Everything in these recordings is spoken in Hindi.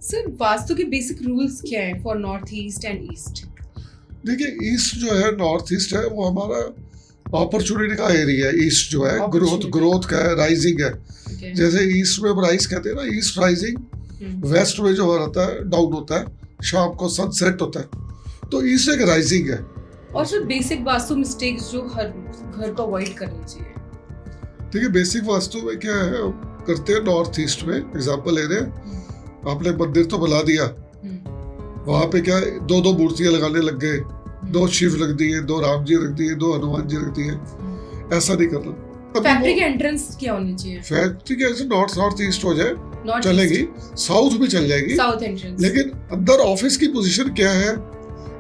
सर वास्तु के बेसिक रूल्स क्या है for north east and east? देखिए ईस्ट जो है, नॉर्थ ईस्ट है, वो हमारा अपॉर्चुनिटी का एरिया है। ईस्ट जो है ग्रोथ का है, राइजिंग है। Okay. जैसे ईस्ट में राइज कहते हैं ना, ईस्ट राइजिंग। वेस्ट में जो रहता है डाउन होता है, शाम को सनसेट होता है। तो ईस्ट एक राइजिंग है। और सर बेसिक वास्तु मिस्टेक्स जो हर घर को अवॉइड करनी चाहिए। देखिए बेसिक वास्तु में क्या है करते हैं नॉर्थ ईस्ट में, एग्जांपल ले रहे हैं, आपने मंदिर तो बना दिया, वहां पे क्या दो दो मूर्तियां लगाने लग गए, दो शिव रख दिए, दो राम जी रख दिए, दो हनुमान जी रख दिए। ऐसा नहीं करना। फैक्ट्री के एंट्रेंस क्या होनी चाहिए? फैक्ट्री के ऐसे नॉर्थ ईस्ट हो जाए North चलेगी, साउथ भी चल जाएगी, साउथ एंट्रेंस। लेकिन अंदर ऑफिस की पोजीशन क्या है,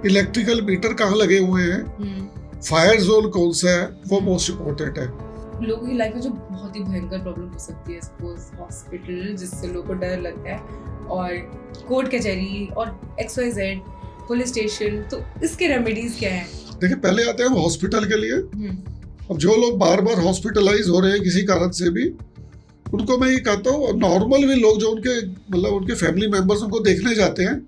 इलेक्ट्रिकल मीटर कहाँ लगे हुए हैं, फायर जोन कौन सा है, वो मोस्ट इम्पोर्टेंट है। लोगों की लाइफ में जो बहुत ही भयंकर प्रॉब्लम हो सकती है, सपोज हॉस्पिटल जिससे लोगों को डर लगता है, और कोर्ट कचहरी और XYZ पुलिस स्टेशन, तो इसके रेमेडीज क्या है? देखिए पहले आते हैं हॉस्पिटल के लिए। अब जो लोग बार बार हॉस्पिटलाइज हो रहे हैं किसी कारण से भी, उनको मैं ये कहता हूँ, नॉर्मल भी लोग जो उनके मतलब उनके फैमिली मेंबर्स उनको देखने जाते हैं,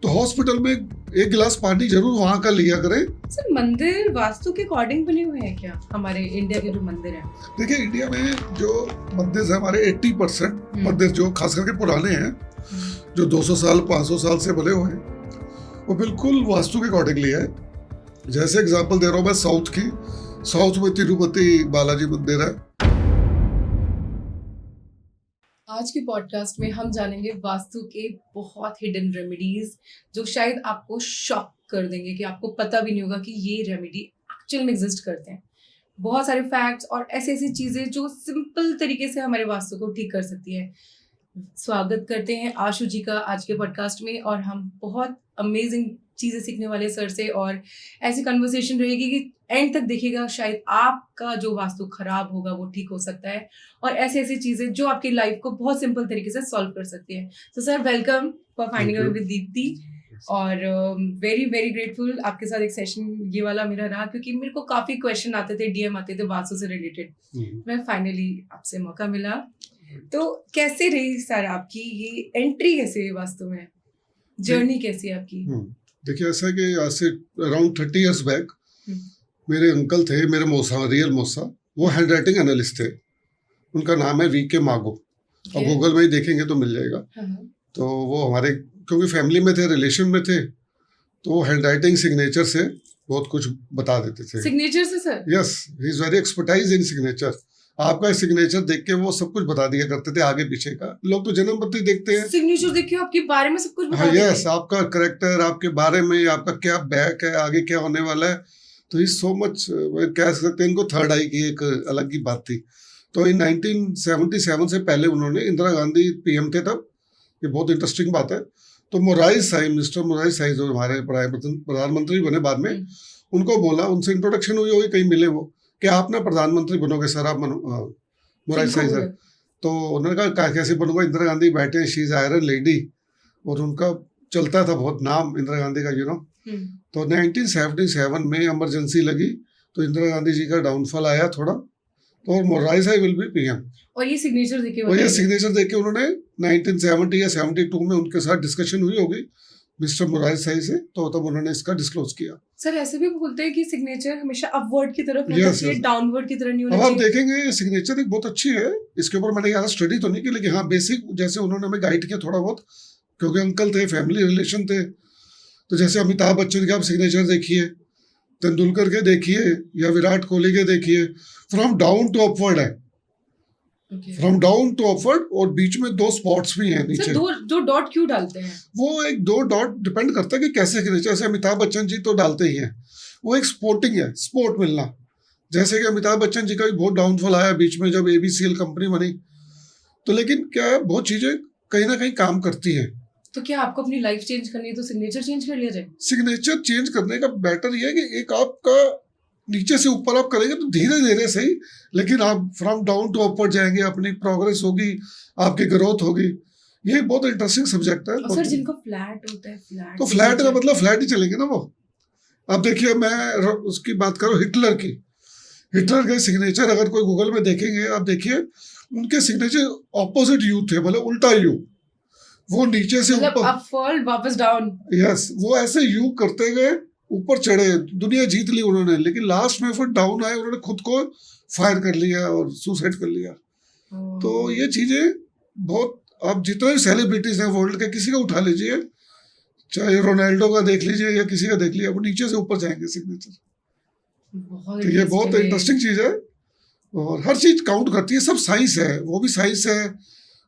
तो हॉस्पिटल में एक गिलास पानी जरूर वहाँ का लिया करें। सर मंदिर वास्तु के अकॉर्डिंग बने हुए हैं क्या, हमारे इंडिया के जो मंदिर हैं? देखिए इंडिया में जो मंदिर है हमारे 80% मंदिर जो खास करके पुराने हैं, जो 200 साल 500 साल से बने हुए हैं, वो बिल्कुल वास्तु के अकॉर्डिंग लिया है। जैसे एग्जांपल दे रहा हूँ मैं साउथ में तिरुपति बालाजी मंदिर है। आज के पॉडकास्ट में हम जानेंगे वास्तु के बहुत हिडन रेमेडीज जो शायद आपको शॉक कर देंगे, कि आपको पता भी नहीं होगा कि ये रेमेडी एक्चुअल में एग्जिस्ट करते हैं। बहुत सारे फैक्ट्स और ऐसी चीजें जो सिंपल तरीके से हमारे वास्तु को ठीक कर सकती है। स्वागत करते हैं आशु जी का आज के पॉडकास्ट में, और हम बहुत अमेजिंग चीजें सीखने वाले सर से, और ऐसी कन्वर्सेशन रहेगी कि एंड तक देखिएगा, शायद आपका जो वास्तु खराब होगा वो ठीक हो सकता है, और ऐसी चीजें जो आपकी लाइफ को बहुत सिंपल तरीके से सॉल्व कर सकती है। तो sir welcome for finding with Deepti, और वेरी वेरी ग्रेटफुल आपके साथ एक सेशन ये वाला मेरा रहा, क्योंकि मेरे को काफी क्वेश्चन आते थे, DM आते थे वास्तु से रिलेटेड। मैं फाइनली आपसे मौका मिला। तो कैसे रही सर आपकी ये एंट्री, कैसे हुई वास्तु में, जर्नी कैसी है आपकी? देखिए ऐसा है कि आज से अराउंड 30 इयर्स बैक मेरे अंकल थे, मेरे मौसा, रियल मौसा, वो हैंड राइटिंग एनालिस्ट थे। उनका नाम है VK मागो। अब गूगल में ही देखेंगे तो मिल जाएगा। तो वो हमारे क्योंकि फैमिली में थे, रिलेशन में थे, तो वो हैंड राइटिंग सिग्नेचर से बहुत कुछ बता देते थे। सिग्नेचर से sir? Yes, he is very expertise in signature. आपका सिग्नेचर देख के वो सब कुछ बता दिया करते थे, आगे पीछे का। लोग तो जन्म पत्री देखते हैं, सिग्नेचर देख के आपके बारे में सब कुछ बता देते हैं। यस, आपका करेक्टर, आपके बारे में, आपका क्या बैक है, आगे क्या होने वाला है। तो इस सो मच कह सकते हैं, इनको थर्ड आई की एक अलग ही बात थी। तो इन 1977 से पहले उन्होंने, इंदिरा गांधी PM थे तब, ये बहुत इंटरेस्टिंग बात है। तो मिस्टर मोराइज साई जो हमारे प्रधानमंत्री बने बाद में, उनको बोला, उनसे इंट्रोडक्शन हुई होगी, कहीं मिले वो, कि आप ना प्रधानमंत्री बनोगे सर, आप मोराइज साई सर। तो उन्होंने कहा कैसे बनूंगा, इंदिरा गांधी बैठे, शी इज आयरन लेडी, और उनका चलता था बहुत नाम इंदिरा गांधी का, तो 1977 में इमरजेंसी लगी, तो इंदिरा गांधी जी का डाउनफॉल आया थोड़ा, तो और मोराइज साई विल बी PM। और ये सिग्नेचर देख के उन्होंने 1970 या 72 में उनके साथ डिस्कशन हुई होगी मिस्टर मोराइज साई से, तो तब उन्होंने इसका डिस्क्लोज किया। सर ऐसे भी बोलते हैं कि सिग्नेचर हमेशा अपवर्ड की तरफ होना चाहिए, डाउनवर्ड की तरफ नहीं होना चाहिए। अब आप चाहिए। देखेंगे सिग्नेचर एक बहुत अच्छी है, इसके ऊपर मैंने ज़्यादा स्टडी तो नहीं की, लेकिन हाँ बेसिक जैसे उन्होंने हमें गाइड किया थोड़ा बहुत, क्योंकि अंकल थे, फैमिली रिलेशन थे। तो जैसे अमिताभ बच्चन के आप सिग्नेचर देखिए, तेंदुलकर के देखिए, या विराट कोहली के देखिए, फ्रॉम डाउन टू अपवर्ड है, फ्रॉम डाउन टू अपवर्ड, और बीच में 2 स्पॉट्स भी हैं नीचे। दो डॉट क्यों डालते हैं? वो एक 2 डॉट डिपेंड करता है कि कैसे सिग्नेचर। जैसे अमिताभ बच्चन जी तो डालते ही हैं, वो एक स्पोर्टिंग है, स्पोर्ट मिलना। जैसे कि अमिताभ बच्चन जी का भी बहुत डाउनफॉल आया बीच में, जब ABCL कंपनी बनी। तो लेकिन क्या है, बहुत चीजें कहीं ना कहीं काम करती है। तो क्या आपको अपनी लाइफ चेंज करनी है तो सिग्नेचर चेंज कर लिया जाए? सिग्नेचर चेंज करने का बेटर ये है कि एक आपका नीचे से ऊपर आप करेंगे तो धीरे धीरे सही, लेकिन आप फ्रॉम डाउन टू अपर जाएंगे, अपनी प्रोग्रेस होगी, आपकी ग्रोथ होगी। ये बहुत इंटरेस्टिंग सब्जेक्ट है। सर जिनको फ्लैट होता है, तो फ्लैट का मतलब फ्लैट ही चलेंगे ना वो। अब देखिए मैं उसकी बात करूँ हिटलर की, हिटलर के सिग्नेचर अगर कोई गूगल में देखेंगे, आप देखिए उनके सिग्नेचर ऑपोजिट यू थे, मतलब उल्टा यू। वो नीचे से मतलब ऊपर, अप फॉल वापस डाउन। यस, वो ऐसे यू करते गए, ऊपर चढ़े, दुनिया जीत ली उन्होंने, लेकिन लास्ट में फिर डाउन आए, उन्होंने खुद को फायर कर लिया और सुसाइड कर लिया। तो ये चीजें बहुत, आप जितने भी सेलिब्रिटीज हैं वर्ल्ड के, किसी का उठा लीजिए, चाहे रोनाल्डो का देख लीजिए या किसी का देख लीजिए, वो नीचे से ऊपर जाएंगे सिग्नेचर। बहुत तो ये बहुत interesting है। इंटरेस्टिंग चीज है, और हर चीज काउंट करती है, सब साइंस है, वो भी साइंस है,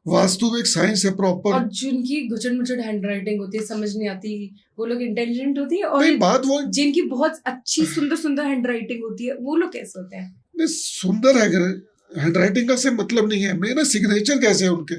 वास्तु में एक साइंस है प्रॉपर। और जिनकी घुचड़ मुचड़ हैंड राइटिंग होती है, समझ नहीं आती, वो लोग इंटेलिजेंट होती है, और नहीं, बात वो जिनकी बहुत अच्छी सुंदर सुंदर हैंड राइटिंग होती है, वो लोग कैसे होते हैं? नहीं, सुंदर है, हैंड राइटिंग का से मतलब नहीं है, मेरा सिग्नेचर कैसे है उनके।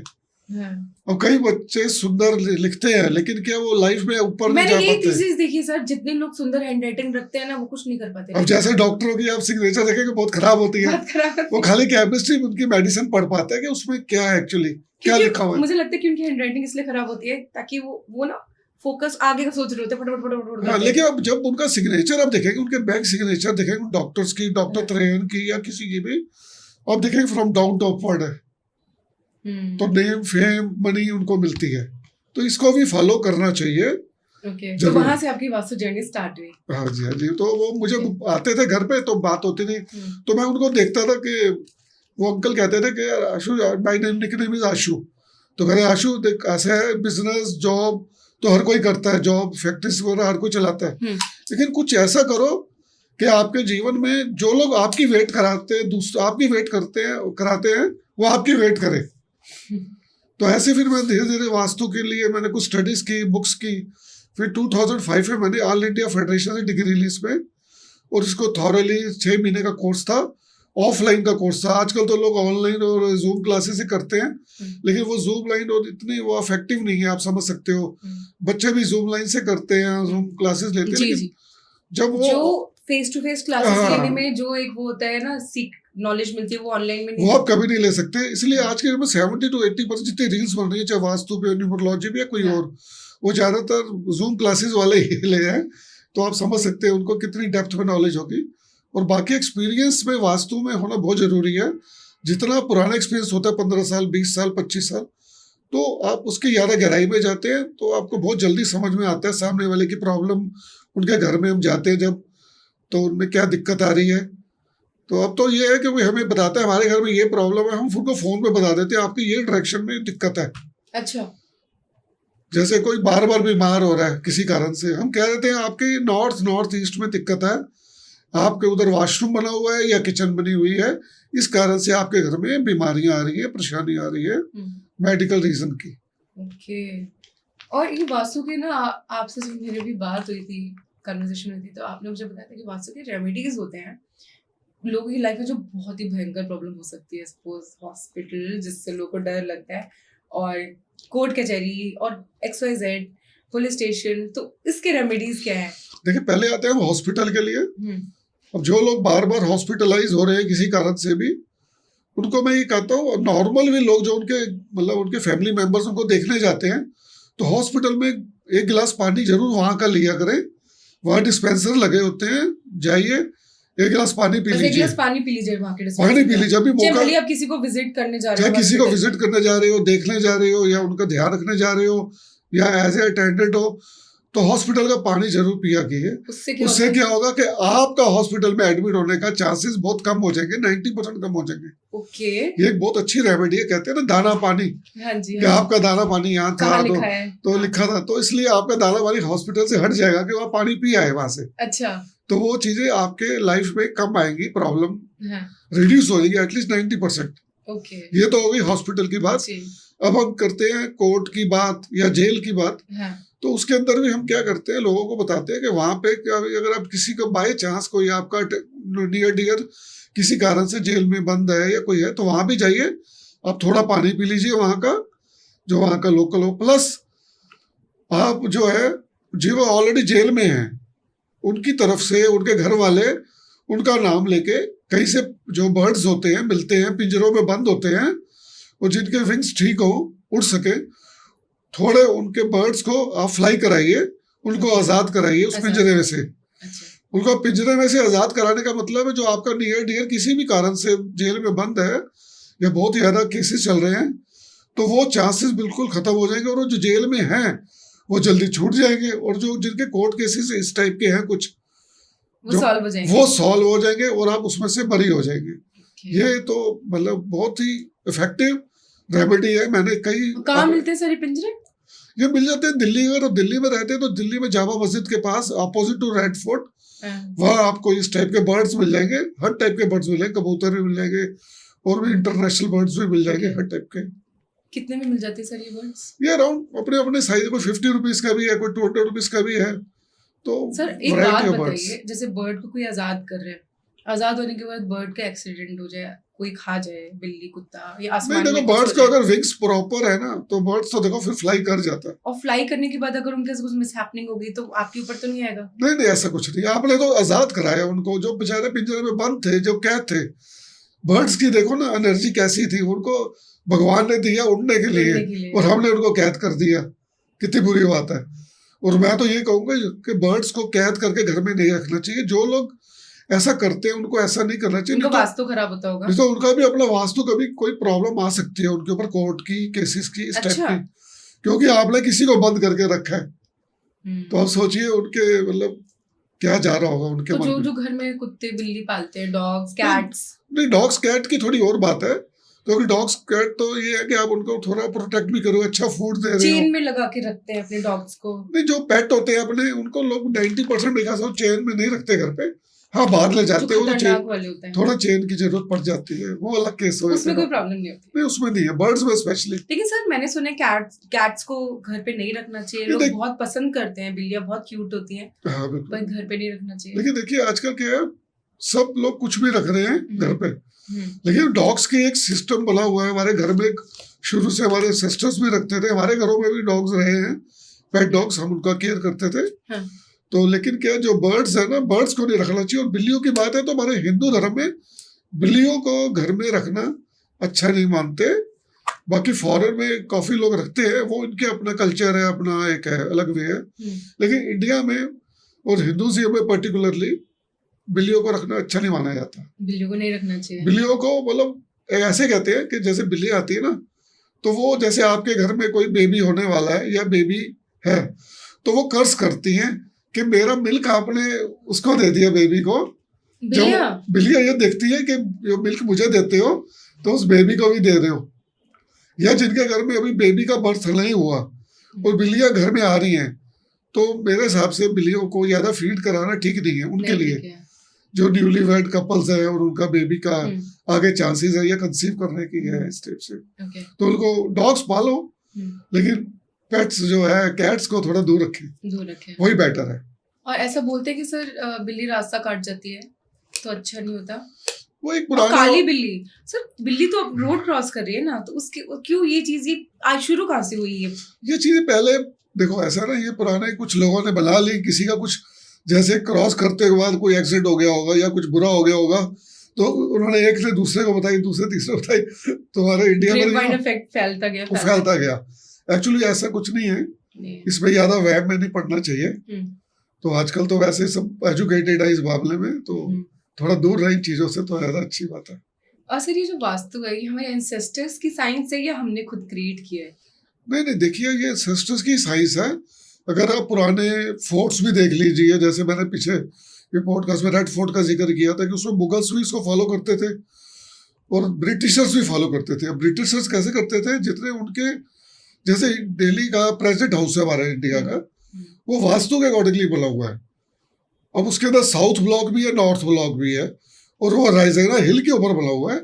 हाँ। और कई बच्चे सुंदर लिखते हैं, लेकिन क्या वो लाइफ में ऊपर नहीं मैंने जा ये पाते। चीज देखी सर, जितने लोग सुंदर हैंड राइटिंग रखते हैं ना, वो कुछ नहीं कर पाते। अब जैसे डॉक्टरों की आप सिग्नेचर देखेंगे बहुत खराब होती है, बहुत खराब। वो खाली केमिस्ट्री में उनकी मेडिसिन पढ़ पाते हैं कि उसमें क्या है एक्चुअली, क्या क्योंकि लिखा हुआ है। मुझे लगता है कि उनकी हैंड राइटिंग इसलिए खराब होती है ताकि वो ना फोकस आगे का सोच रहे होते हैं, फटाफट फटाफट फटाफट हाँ, करते लेकिन हैं। अब जब उनका सिग्नेचर आप देखेंगे, उनके बैंक सिग्नेचर देखेंगे डॉक्टर्स की, डॉक्टर हाँ। त्रेन की या किसी की भी, आप देखेंगे फ्रॉम डाउन टू अपवर्ड है, तो नेम फेम मनी उनको मिलती है, तो इसको भी फॉलो करना चाहिए। ओके, तो जरूर। वहां से आपकी वास्तु जर्नी स्टार्ट हुई। हाँ जी, हाँ जी, तो वो मुझे आते थे घर पे, तो बात होती थी, तो मैं उनको देखता था कि वो अंकल कहते थे कि आशु, माय निकनेम इज आशु, तो कहते आशु देख, ऐसे है बिजनेस जॉब तो हर कोई करता है, जॉब फैक्ट्रीज वगैरह हर कोई चलाता है, लेकिन कुछ ऐसा करो कि आपके जीवन में जो लोग आपकी वेट कराते हैं, दूसरे आपकी वेट करते हैं कराते हैं, वो आपकी वेट करे। तो ऐसे फिर मैं धीरे धीरे वास्तु के लिए मैंने कुछ स्टडीज की, बुक्स की, फिर 2005 में मैंने ऑल इंडिया फेडरेशन से डिग्री ली इसमें, और इसको थॉरली 6 महीने का कोर्स था, ऑफलाइन का कोर्स था। आजकल तो लोग ऑनलाइन और जूम क्लासेस ही करते हैं, लेकिन वो जूम लाइन और इतनी वो इफेक्टिव नहीं है, आप समझ सकते हो। बच्चे भी जूम लाइन से करते हैं, जूम क्लासेस लेते हैं, जी लेकिन जी। जब वो जो फेस टू फेस क्लासेस हाँ। लेने में जो एक वो होता है ना, सीख नॉलेज मिलती है, वो ऑनलाइन में वो नहीं। आप कभी नहीं ले सकते। इसलिए आज के डेट में 70 to 80% जितनी रील्स बन रही है, चाहे वास्तु पे, न्यूमरोलॉजी पे या कोई हाँ। और, वो ज्यादातर जूम क्लासेस वाले ही ले हैं, तो आप समझ सकते हैं उनको कितनी डेप्थ में नॉलेज होगी। और बाकी एक्सपीरियंस में वास्तु में होना बहुत जरूरी है। जितना पुराना एक्सपीरियंस होता है, 15 साल 20 साल 25 साल, तो आप उसकी ज्यादा गहराई में जाते हैं, तो आपको बहुत जल्दी समझ में आता है सामने वाले की प्रॉब्लम। उनके घर में हम जाते हैं जब, तो उनमें क्या दिक्कत आ रही है, तो अब तो ये है कि कोई हमें बताता है हमारे घर में ये प्रॉब्लम है, हम उनको फोन पे बता देते हैं आपकी ये डायरेक्शन में दिक्कत है। अच्छा। जैसे कोई बार बार बीमार हो रहा है किसी कारण से, हम कह देते हैं आपकी नॉर्थ ईस्ट में दिक्कत है, आपके उधर वॉशरूम बना हुआ है या किचन बनी हुई है, इस कारण से आपके घर में बीमारियां आ रही है, परेशानी आ रही है, मेडिकल रीजन की। ओके। और ये वास्तु के ना, आपसे जब मेरी भी बात हुई थी, कन्वर्सेशन हुई थी, तो आपने मुझे बताया था कि वास्तु के रेमेडीज होते हैं लोगों की लाइफ में जो बहुत ही भयंकर प्रॉब्लम हो सकती है, सपोज हॉस्पिटल जिससे लोगों को डर लगता है, और कोर्ट कचहरी, और XYZ पुलिस स्टेशन, तो इसके रेमेडीज क्या है? देखिए, पहले आते हैं हम हॉस्पिटल के लिए। अब जो लोग बार बार हॉस्पिटलाइज हो रहे हैं किसी कारण से भी, उनको मैं ये कहता हूँ, नॉर्मल भी लोग जो उनके मतलब उनके फैमिली मेंबर्स उनको देखने जाते हैं, तो हॉस्पिटल में 1 गिलास पानी जरूर वहां का लिया करें, वहां डिस्पेंसर लगे होते हैं, जाइए 1 गिलास पानी पी लीजिए। 1 गिलास पानी पी लीजिए वहां के पानी पी लीजिए, जब भी चाहे मौका, भले आप किसी को विजिट करने जा रहे चाहे हो, किसी को hospital विजिट करने जा रहे हो, देखने जा रहे हो, या उनका ध्यान रखने जा रहे हो, या एज ए अटेंडेंट हो, तो हॉस्पिटल का पानी जरूर पिया कीजिए। उससे क्या होगा कि आपका हॉस्पिटल में एडमिट होने का चांसेस बहुत कम हो जाएंगे, 90% कम हो जाएंगे। ओके। ये एक बहुत अच्छी रेमेडी है, कहते हैं ना दाना पानी, हाँ जी, कि आपका दाना पानी यहाँ था, कहाँ लिखा है? तो लिखा था, तो इसलिए आपका दाना पानी हॉस्पिटल से हट जाएगा कि वहाँ पानी पिया है वहां से। अच्छा। तो वो चीजें आपके लाइफ में कम आएंगी, प्रॉब्लम हाँ। रिड्यूस हो जाएगी एटलीस्ट 90%। ओके। ये तो हो गई हॉस्पिटल की बात। अब हम करते हैं कोर्ट की बात या जेल की बात। हाँ। तो उसके अंदर भी हम क्या करते हैं, लोगों को बताते हैं कि वहां पे अगर आप किसी को बाय चांस कोई आपका नियर डियर किसी कारण से जेल में बंद है या कोई है, तो वहां भी जाइए, आप थोड़ा पानी पी लीजिए वहां का, जो वहां का लोकल हो, प्लस आप जो है जो ऑलरेडी जेल में है उनकी तरफ से उनके घर वाले उनका नाम लेके, कहीं से जो बर्ड्स होते हैं मिलते हैं, पिंजरों में बंद होते हैं, और जिनके विंग्स ठीक हो, उड़ सके, थोड़े उनके बर्ड्स को आप फ्लाई कराइए, उनको आजाद कराइए उस पिंजरे में से। उनको पिंजरे में से आजाद कराने का मतलब है जो आपका नियर डियर किसी भी कारण से जेल में बंद है या बहुत ज्यादा केसेस चल रहे हैं, तो वो चांसेस बिल्कुल खत्म हो जाएंगे, और वो जो जेल में हैं वो जल्दी छूट जाएंगे, और जो जिनके कोर्ट केसेस इस टाइप के हैं कुछ, वो सॉल्व हो जाएंगे। वो सॉल्व हो जाएंगे और आप उसमें से बरी हो जाएंगे। Okay. ये तो मतलब बहुत ही इफेक्टिव रेमेडी है। मैंने कई कहाँ मिलते हैं सर ये पिंजरे? ये मिल जाते हैं दिल्ली। अगर आप दिल्ली में रहते हैं तो दिल्ली में जामा मस्जिद के पास अपोजिट टू रेड फोर्ट, वहाँ आपको इस टाइप के बर्ड्स मिल जाएंगे, हर टाइप के बर्ड्स मिल जाएंगे, कबूतर भी मिल जाएंगे और भी इंटरनेशनल बर्ड्स भी मिल जाएंगे, हर टाइप के। कितने में मिल जाते हैं सर ये बर्ड्स? ये अराउंड अपने अपने साइज, कोई 50 रुपीज का भी है, कोई 20 रुपीज का भी है। तो सर एक बात बताइए, जैसे बर्ड को कोई आजाद कर रहे हैं, आजाद होने के बाद बर्ड का एक्सीडेंट हो जाए, कोई खा जाए, बिल्ली कुत्ता या आसमान नहीं, देखो बर्ड्स को अगर विंग्स प्रॉपर है ना तो बर्ड्स तो देखो फिर फ्लाई कर जाता है। और फ्लाई करने के बाद अगर उनके कुछ मिसहैपनिंग हो गई तो आपके ऊपर तो नहीं आएगा? नहीं, ऐसा कुछ नहीं। आपने तो आजाद कराया उनको, जो बेचारे पिंजरे में बंद थे, जो कैद थे। बर्ड्स की देखो ना एनर्जी कैसी थी, उनको भगवान ने दिया उड़ने के लिए और हमने उनको कैद कर दिया। कितनी बुरी बात है। और मैं तो ये कहूंगा कि बर्ड्स को कैद करके घर में नहीं रखना चाहिए। जो लोग ऐसा करते हैं उनको ऐसा नहीं करना चाहिए। उनका वास्तु खराब होता होगा। नहीं तो उनका भी अपना वास्तु, कभी कोई प्रॉब्लम आ सकती है उनके ऊपर, कोर्ट की केसेस की, इस टाइप की, क्योंकि आपने किसी को बंद करके रखा है। तो आप सोचिए उनके मतलब क्या जा रहा होगा उनके मन में। जो घर में कुत्ते बिल्ली पालते हैं, डॉग्स कैट्स, नहीं डॉग्स कैट की थोड़ी और बात है, क्योंकि डॉग्स कैट तो ये है कि आप उनको थोड़ा प्रोटेक्ट भी करो, अच्छा फूड दे रहे हो। चेन में लगा के रखते हैं अपने डॉग्स को। नहीं, जो पेट होते हैं अपने, उनको लोग 90% देखा सब चेन में नहीं रखते घर पे। हाँ, बाहर ले जाते हैं, थोड़ा चेन की जरूरत पड़ जाती है, वो अलग केस हो। उसमें कोई प्रॉब्लम नहीं होती। नहीं, उसमें नहीं है, बर्ड्स में स्पेशली। लेकिन सर मैंने सुना है कैट्स को घर पे नहीं रखना चाहिए। लोग बहुत पसंद करते हैं, बिल्लियां बहुत क्यूट होती हैं। हाँ, पर घर पे नहीं रखना चाहिए। लेकिन देखिए आजकल क्या है, सब लोग कुछ भी रख रहे हैं घर पे, लेकिन डॉग्स की एक सिस्टम बना हुआ है। हमारे घर में शुरू से हमारे सिस्टर्स भी रखते थे, हमारे घरों में भी डॉग्स रहे हैं, पेट डॉग्स, हम उनका केयर करते थे। हाँ। तो लेकिन क्या, जो बर्ड्स है ना, बर्ड्स को नहीं रखना चाहिए। और बिल्लियों की बात है तो हमारे हिंदू धर्म में बिल्लियों को घर में रखना अच्छा नहीं मानते। बाकी फॉरेन में काफी लोग रखते हैं, वो इनके अपना कल्चर है, अपना एक है, अलग वे है। लेकिन इंडिया में और हिंदुइज्म में पर्टिकुलरली बिल्लियों को रखना अच्छा नहीं माना जाता। बिल्लियों को नहीं रखना चाहिए। बिल्लियों को मतलब ऐसे कहते हैं कि जैसे बिल्ली आती है ना, तो वो जैसे आपके घर में कोई बेबी होने वाला है या बेबी है, तो वो कर्ज करती हैं कि मेरा मिल्क आपने उसको दे दिया, बेबी को। बिल्लियां ये देखती है कि जो मिल्क मुझे देते हो तो उस बेबी को भी दे रहे हो। या जिनके घर में अभी बेबी का बर्थ नहीं हुआ और बिल्लियां घर में आ रही हैं, तो मेरे हिसाब से बिल्लियों को ज्यादा फीड कराना ठीक नहीं है उनके लिए। जो न्यूली वेड कपल्स है और उनका बेबी का आगे चांसेस है या कंसीव करने की है इस टाइप से, तो उनको डॉग्स पालो, लेकिन पेट्स जो है, कैट्स को थोड़ा दूर रखें, वही बेटर है। और ऐसा बोलते हैं कि सर बिल्ली रास्ता काट जाती है तो अच्छा नहीं होता। वो एक पुराना काली बिल्ली, सर बिल्ली तो अब रोड क्रॉस कर रही है ना, तो उसके क्यों ये चीज आज शुरू कहाँ से हुई है? ये चीजें पहले देखो ऐसा ना, ये पुराने कुछ लोगों ने बना ली। किसी का कुछ जैसे क्रॉस करते के बाद कोई एक्सीडेंट हो गया होगा या कुछ बुरा हो गया होगा, तो उन्होंने एक से दूसरे को बताई, दूसरे तीसरे बताई, तो हमारे इंडिया में इफेक्ट फैलता गया। एक्चुअली ऐसा कुछ नहीं है, इसमें ज्यादा वहम में नहीं पड़ना चाहिए। तो आजकल तो वैसे सब एजुकेटेड है इस मामले में, तो थोड़ा दूर रही चीजों से तो ज्यादा अच्छी बात है। और सर ये जो वास्तु है, ये हमारे एंसेस्टर्स की साइंस है या हमने खुद क्रिएट किया है? नहीं, देखिए ये एंसेस्टर्स की साइंस है। अगर आप पुराने फोर्ट्स भी देख लीजिए, जैसे मैंने पीछे ये पॉडकास्ट में रेड फोर्ट का जिक्र किया था कि उसमें मुगल्स भी इसको फॉलो करते थे और ब्रिटिशर्स भी फॉलो करते थे। अब ब्रिटिशर्स कैसे करते थे, जितने उनके जैसे दिल्ली का प्रेसिडेंट हाउस है हमारे इंडिया का, वो वास्तु के अकॉर्डिंगली बना हुआ है। अब उसके अंदर साउथ ब्लॉक भी है, नॉर्थ ब्लॉक भी है, और वो राइजेना हिल के ऊपर बना हुआ है।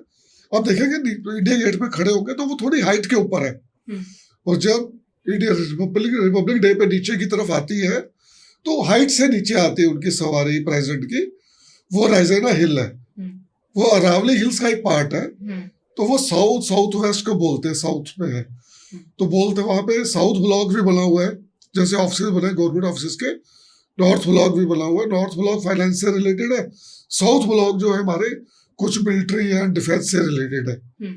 अब देखेंगे इंडिया गेट पे खड़े होंगे तो वो थोड़ी हाइट के ऊपर है, और जब इंडिया रिपब्लिक डे पे नीचे की तरफ आती है तो हाइट से नीचे आती है उनकी सवारी प्रेसिडेंट की। वो राइजेना हिल है, वो अरावली हिल्स का एक पार्ट है। तो वो साउथ वेस्ट को बोलते हैं, साउथ में है, तो बोलते वहां पे साउथ ब्लॉक भी बना हुआ है, जैसे ऑफिस बने गवर्नमेंट ऑफिस के। नॉर्थ ब्लॉक भी बना हुआ है, नॉर्थ ब्लॉक फाइनेंस से रिलेटेड है। साउथ ब्लॉक जो है हमारे कुछ मिलिट्री या डिफेंस से रिलेटेड है।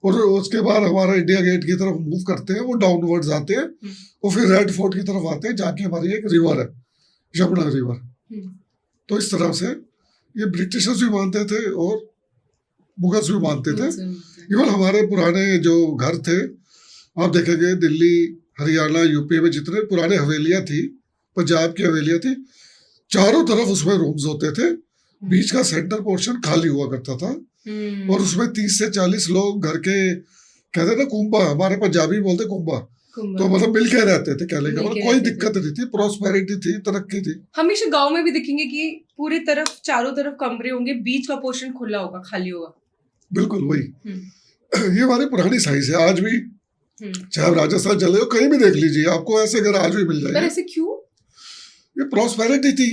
और उसके बाद हमारा इंडिया गेट की तरफ मूव करते हैं, वो डाउनवर्ड्स आते हैं और फिर रेड फोर्ट की तरफ आते हैं, जाके हमारी एक रिवर है, यमुना रिवर। तो इस तरह से ये ब्रिटिशर्स भी मानते थे और मुगल्स भी मानते थे। इवन हमारे पुराने जो घर थे आप देखेंगे दिल्ली, हरियाणा, यूपी में जितने पुराने हवेलियां थी, पंजाब की हवेलियां थी, चारों तरफ उसमें रूम्स होते थे, बीच का सेंटर पोर्शन खाली हुआ करता था और उसमें 30 से 40 लोग घर के, कहते हैं ना कुंबा, हमारे पंजाबी बोलते कुंबा, तो मतलब मिल के रहते थे, कहने का मतलब कोई दिक्कत नहीं थी, प्रॉस्पेरिटी थी, तरक्की थी। हमेशा गांव में भी दिखेंगे कि पूरी तरफ चारों तरफ कमरे होंगे, बीच का पोर्शन खुला होगा, खाली होगा। बिल्कुल वही। ये हमारी पुरानी साइंस है, आज भी चाहे आप राजस्थान चले हो, कहीं भी देख लीजिए, आपको ऐसे घर आज भी मिल पर जाएंगे। ऐसे क्यों? ये प्रॉस्पेरिटी थी।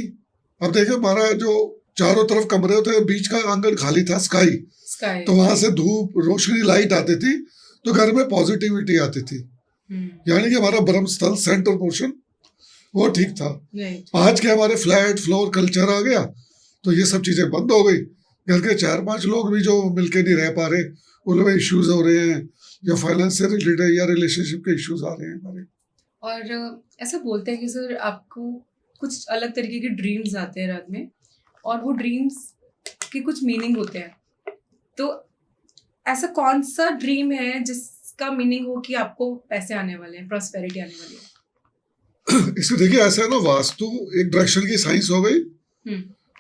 अब देखिए हमारा जो चारों तरफ कमरे होते हैं, बीच का आंगन खाली था, स्काई, तो वहां से धूप, रोशनी, लाइट आती थी, तो घर में पॉजिटिविटी आती थी, यानी कि हमारा ब्रह्म स्थल, सेंटर पोर्शन, वो ठीक था। आज के हमारे फ्लैट फ्लोर कल्चर आ गया, तो ये सब चीजें बंद हो गई। घर के 4-5 लोग भी जो मिलके नहीं रह पा रहे, उनमें इश्यूज हो रहे हैं, या फाइनेंस से रिलेटेड या रिलेशनशिप के इश्यूज आ रहे हैं हमारे। और ऐसा बोलते हैं कि सर आपको कुछ अलग तरीके के ड्रीम्स आते हैं रात में, और वो ड्रीम्स के कुछ मीनिंग होते हैं, तो ऐसा कौन सा ड्रीम है जिसका मीनिंग हो कि आपको पैसे आने वाले हैं, प्रॉस्पेरिटी आने वाली है? इसमें देखिए ऐसा है ना, वास्तु एक डायरेक्शन की साइंस हो गई,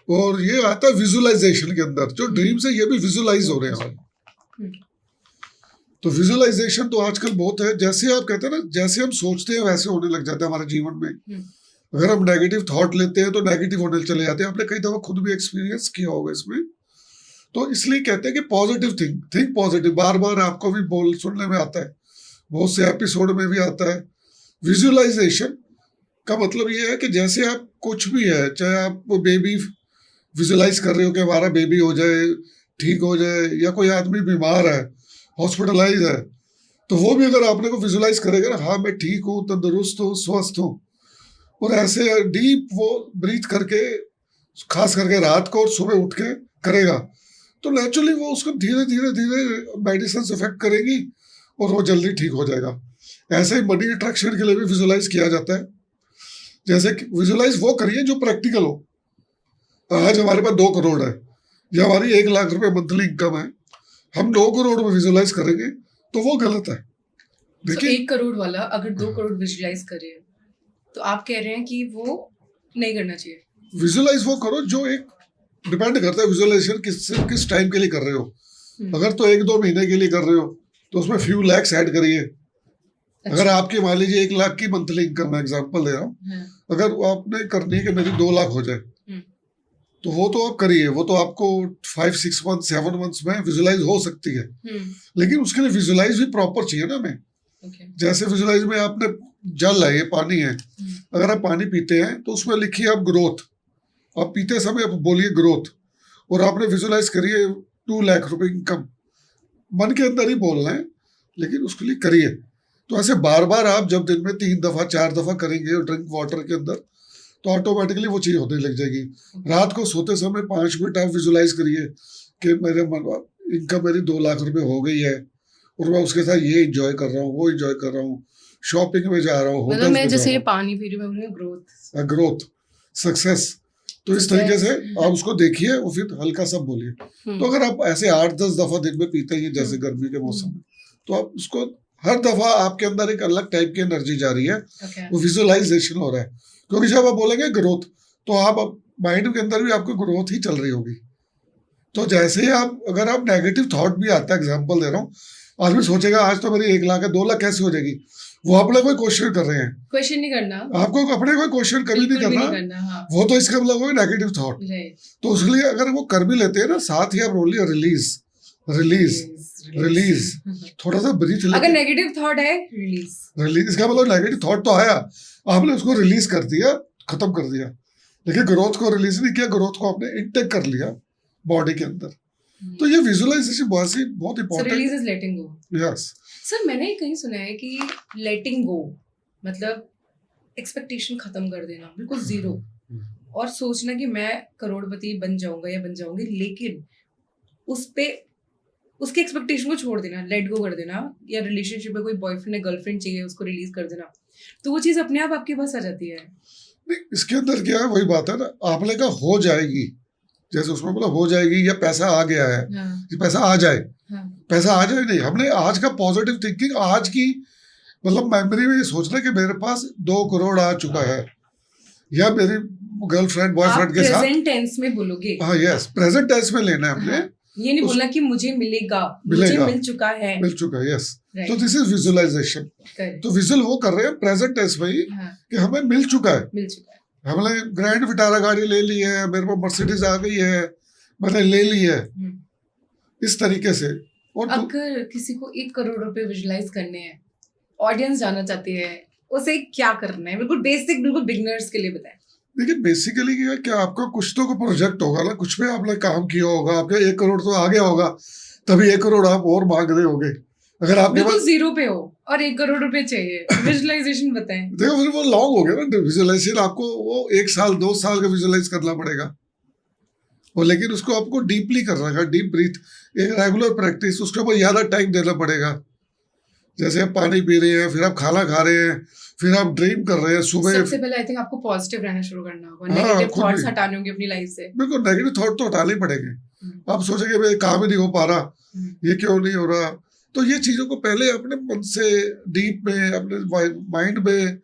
और ये आता है विजुअलाइजेशन के अंदर। जो ड्रीम्स है ये भी विजुअलाइज हो रहे हैं। तो विजुअलाइजेशन तो आजकल बहुत है, जैसे आप कहते हैं ना, जैसे हम सोचते हैं वैसे होने लग जाता है हमारे जीवन में। अगर हम नेगेटिव थॉट लेते हैं तो नेगेटिव होने चले जाते हैं। आपने कई दफा खुद भी एक्सपीरियंस किया होगा इसमें। तो इसलिए कहते हैं कि पॉजिटिव थिंक पॉजिटिव। बार बार आपको भी बोल सुनने में आता है, बहुत से एपिसोड में भी आता है। विजुअलाइजेशन का मतलब ये है कि जैसे आप कुछ भी है, चाहे आप बेबी विजुअलाइज कर रहे हो कि हमारा बेबी हो जाए, ठीक हो जाए, या कोई आदमी बीमार है, हॉस्पिटलाइज है, तो वो भी अगर आपने को विजुअलाइज करेगा ना, हाँ मैं ठीक हूँ, तंदुरुस्त हूँ, स्वस्थ हूँ, और ऐसे डीप वो ब्रीथ करके, खास करके रात को और सुबह उठ के करेगा, तो नेचुरली वो उसको धीरे धीरे धीरे मेडिसिन इफेक्ट करेगी और वो जल्दी ठीक हो जाएगा। ऐसे ही मनी अट्रैक्शन के लिए भी विजुअलाइज किया जाता है। जैसे विजुअलाइज वो करिए जो प्रैक्टिकल हो। आज हमारे पास 2 करोड़ है, या हमारी 1 लाख रुपए मंथली इनकम है, हम 2 करोड़ में विजुअलाइज करेंगे तो वो गलत है। देखिए 1 करोड़ वाला अगर 2 करोड़ विजुअलाइज करे, तो आप कह रहे हैं कि वो नहीं करना चाहिए। विजुअलाइज वो करो जो एक डिपेंड करता है विजुअलाइजेशन किस टाइम के लिए कर रहे हो। अगर तो 1-2 महीने के लिए कर रहे हो तो उसमें फ्यू लैक्स ऐड करिए। अच्छा। अगर आपकी मान लीजिए 1 लाख की मंथली इनकम है, एग्जांपल दे रहा हूँ, अगर आपने करनी है कि मेरी 2 लाख हो जाए, तो वो तो आप करिए, वो तो आपको 5-6 मंथ 7 मंथ्स में विजुअलाइज हो सकती है। लेकिन उसके लिए विजुअलाइज भी प्रॉपर चाहिए ना हमें। जैसे विजुअलाइज में आपने जल है, ये पानी है, अगर आप पानी पीते हैं तो उसमें लिखिए आप ग्रोथ, आप पीते समय आप बोलिए ग्रोथ, और आपने विजुअलाइज करिए 2 लाख रुपए इनकम, मन के अंदर ही बोलना है, लेकिन उसके लिए करिए। तो ऐसे बार बार आप जब दिन में 3 दफा 4 दफा करेंगे ड्रिंक वाटर के अंदर, तो ऑटोमेटिकली वो चीज होने लग जाएगी। रात को सोते समय 5 मिनट आप विजुअलाइज करिए कि मेरे इनकम मेरी 2 लाख रुपए हो गई है, और मैं उसके साथ ये एंजॉय कर रहा हूँ, वो एंजॉय कर रहा हूँ, शॉपिंग में जा रहा हूँ, मतलब मैं जैसे ये पानी पी रही हूँ, ग्रोथ, सक्सेस। तो इस तरीके से आप उसको देखिए और फिर हल्का सा बोलिए। तो अगर आप ऐसे 8-10 दफा दिन में पीते हैं, जैसे गर्मी के मौसम में, तो आप उसको हर दफा आपके अंदर एक अलग टाइप की एनर्जी जा रही है, वो विजुअलाइजेशन हो रहा है। क्योंकि जब आप बोलेंगे ग्रोथ, तो आप माइंड के अंदर भी आपको ग्रोथ ही चल रही होगी। तो जैसे ही अगर आप नेगेटिव थॉट भी आता है, एग्जांपल दे रहा हूँ, आदमी सोचेगा आज तो मेरी 1 लाख है, 2 लाख कैसे हो जाएगी, वो अपने कोई क्वेश्चन कर रहे हैं। क्वेश्चन नहीं करना, आपको अपने कोई क्वेश्चन कभी नहीं करना, हाँ। वो तो इसका मतलब होगा नेगेटिव थॉट। तो उसके लिए अगर वो कर भी लेते हैं ना, साथ ही आप बोलिए रिलीज रिलीज रिलीज, थोड़ा सा ब्रीथ लेके। अगर नेगेटिव थॉट है, रिलीज, इसका मतलब नेगेटिव थॉट तो आया, आपने उसको रिलीज कर दिया, खत्म कर दिया, लेकिन ग्रोथ को रिलीज नहीं किया, ग्रोथ को आपने इंटेक कर लिया बॉडी के अंदर। तो ये विजुअलाइजेशन बहुत important. Release is letting go. Yes sir, मैंने कहीं सुना है कि लेटिंग गो मतलब एक्सपेक्टेशन खत्म कर देना, बिल्कुल जीरो, और सोचना कि मैं करोड़पति बन जाऊंगा या बन जाऊंगी, लेकिन उस पे उसके एक्सपेक्टेशन को छोड़ देना, लेट गो कर देना। या रिलेशनशिप में कोई बॉयफ्रेंड या गर्लफ्रेंड चाहिए, उसको रिलीज कर देना, तो वो चीज अपने आप आपके पास आ जाती है। नहीं, इसके अंदर क्या है, वही बात है ना, आपने कहा हो जाएगी, जैसे उसमें बोला हो जाएगी, या पैसा आ गया है, हाँ। पैसा आ जाए, हाँ। पैसा आ जाए नहीं, हमने आज का पॉजिटिव थिंकिंग, आज की मतलब मेमोरी में ये सोचना कि मेरे पास 2 करोड़ आ चुका है, या मेरी गर्लफ्रेंड आप बॉयफ्रेंड के साथ। प्रेजेंट टेंस में बोलोगे। हाँ यस, प्रेजेंट टेंस में लेना है हमने। हाँ, ये नहीं उस- बोलना कि मुझे मिलेगा, मुझे मिलेगा, मिल चुका है। मिल चुका है, यस। Right. तो दिस इज विजुअलाइजेशन। Correct. तो विजुअल वो कर रहे हैं प्रेजेंट टेंस में ही हाँ, कि हमें मिल चुका है। मिल चुका है। हमने ग्रैंड विटारा गाड़ी ले ली है, मेरे पास मर्सिडीज आ गई है, मैंने ले ली है, इस तरीके से। और अगर किसी को 1 करोड़ रुपए विजुलाइज करने हैं, ऑडियंस जानना चाहती है, उसे क्या करना है? बिल्कुल बेसिक, बिल्कुल बिगिनर्स के लिए बताएं। देखिए बेसिकली क्या है कि आपका कुछ तो प्रोजेक्ट होगा ना, कुछ पे आपने काम किया होगा, आपका 1 करोड़ तो आ गया होगा, तभी 1 करोड़ आप और मांग रहे होगे। अगर आपके बिल्कुल पास जीरो पे हो और 1 करोड़ रुपए चाहिए, विजुअलाइजेशन बताएं। देखो फिर वो लॉन्ग हो गया ना विजुअलाइजेशन, आपको वो 1 साल 2 साल का विजुअलाइज करना पड़ेगा वो, लेकिन उसको आपको डीपली करना है, डीप ब्रीथ, एक रेगुलर प्रैक्टिस, उसके ऊपर ज्यादा टाइम देना पड़ेगा। जैसे आप पानी पी रहे हैं, फिर आप खाना खा रहे हैं, फिर आप ड्रीम कर रहे हैं सुबह। सबसे पहले आई थिंक आपको पॉजिटिव रहना शुरू करना होगा, हाँ, नेगेटिव खुद थॉट्स भी। हटाने होंगे अपनी लाइफ से। बिल्कुल, नेगेटिव थॉट तो हटाने ही पड़ेंगे। आप सोचेंगे भाई काम ही नहीं हो पा रहा, ये क्यों नहीं हो रहा, तो ये चीजों को पहले अपने मन से डीप में, अपने माइंड में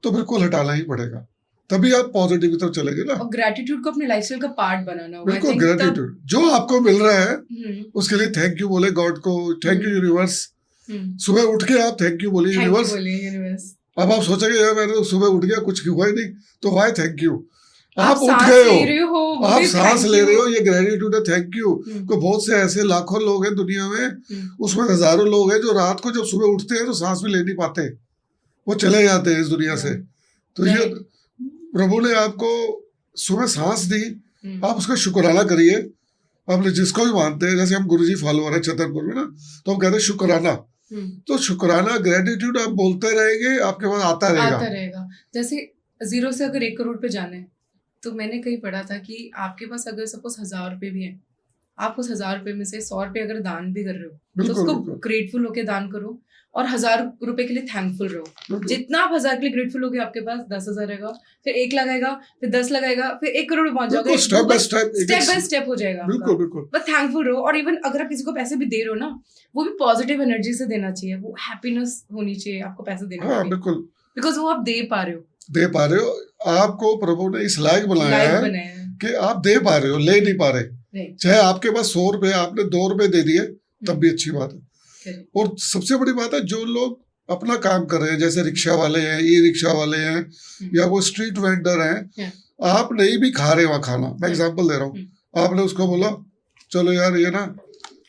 तो बिल्कुल हटाना ही पड़ेगा, तभी आप पॉजिटिव की तरफ चलेंगे ना। और ग्रेटिट्यूड को अपने लाइफस्टाइल का पार्ट बनाना होगा। बिल्कुल, ग्रेटिट्यूड जो आपको मिल रहा है उसके लिए थैंक यू बोले गॉड को, थैंक यू यूनिवर्स। सुबह उठ के आप थैंक यू बोलिए यूनिवर्स। अब आप सोचेंगे यार मैंने तो सुबह उठ गया, कुछ हुआ ही नहीं, तो वाई थैंक यू। आप उठ गए हो, आप सांस ले रहे हो, ये ग्रेटिट्यूड है, थैंक यू। तो बहुत से ऐसे लाखों लोग हैं दुनिया में, उसमें हजारों लोग हैं जो रात को जब सुबह उठते हैं तो सांस भी ले नहीं पाते, वो चले जाते हैं इस दुनिया से। तो ये प्रभु ने आपको सुबह सांस दी, आप उसका शुक्राना करिए। आप जिसको भी मानते हैं, जैसे हम गुरुजी फॉलोअर हैं छतरपुर में ना, तो हम कहते हैं शुक्राना। तो शुक्राना, ग्रेटिट्यूड आप बोलते रहेंगे, आपके पास आता रहेगा। जैसे 0 से अगर 1 करोड़ पे जाना है, तो मैंने कहीं पढ़ा था कि आपके पास अगर सपोज 1000 रुपए भी है, आप उस 1000 रुपए में से 100 रुपए अगर दान भी कर रहे हो, तो उसको ग्रेटफुल होके दान करो, और 1000 रुपए के लिए थैंकफुल रहो। जितना आप 1000 के लिए ग्रेटफुल होगे, आपके पास 10,000 रहेगा, फिर 1 लगाएगा, फिर 10 लगाएगा, फिर 1 करोड़ पहुंच जाओगे। स्टेप बाय स्टेप हो जाएगा। बिल्कुल। बस थैंकफुल रहो। और इवन अगर आप किसी को पैसे भी दे रहे हो ना, वो भी पॉजिटिव एनर्जी से देना चाहिए, वो हैप्पीनेस होनी चाहिए आपको पैसे देने में। बिल्कुल, बिकॉज वो आप दे पा रहे हो। आपको प्रभु ने इस लायक बनाया है कि आप दे पा रहे हो, ले नहीं पा रहे। चाहे आपके पास 100 रुपए, आपने 2 रुपए दे दिए, तब भी अच्छी बात है। और सबसे बड़ी बात है, जो लोग अपना काम कर रहे हैं, जैसे रिक्शा वाले हैं, ई रिक्शा वाले हैं, या वो स्ट्रीट वेंडर हैं, आप नहीं भी खा रहे वहां खाना, मैं एग्जांपल दे रहा हूँ, आपने उसको बोला चलो यार ये ना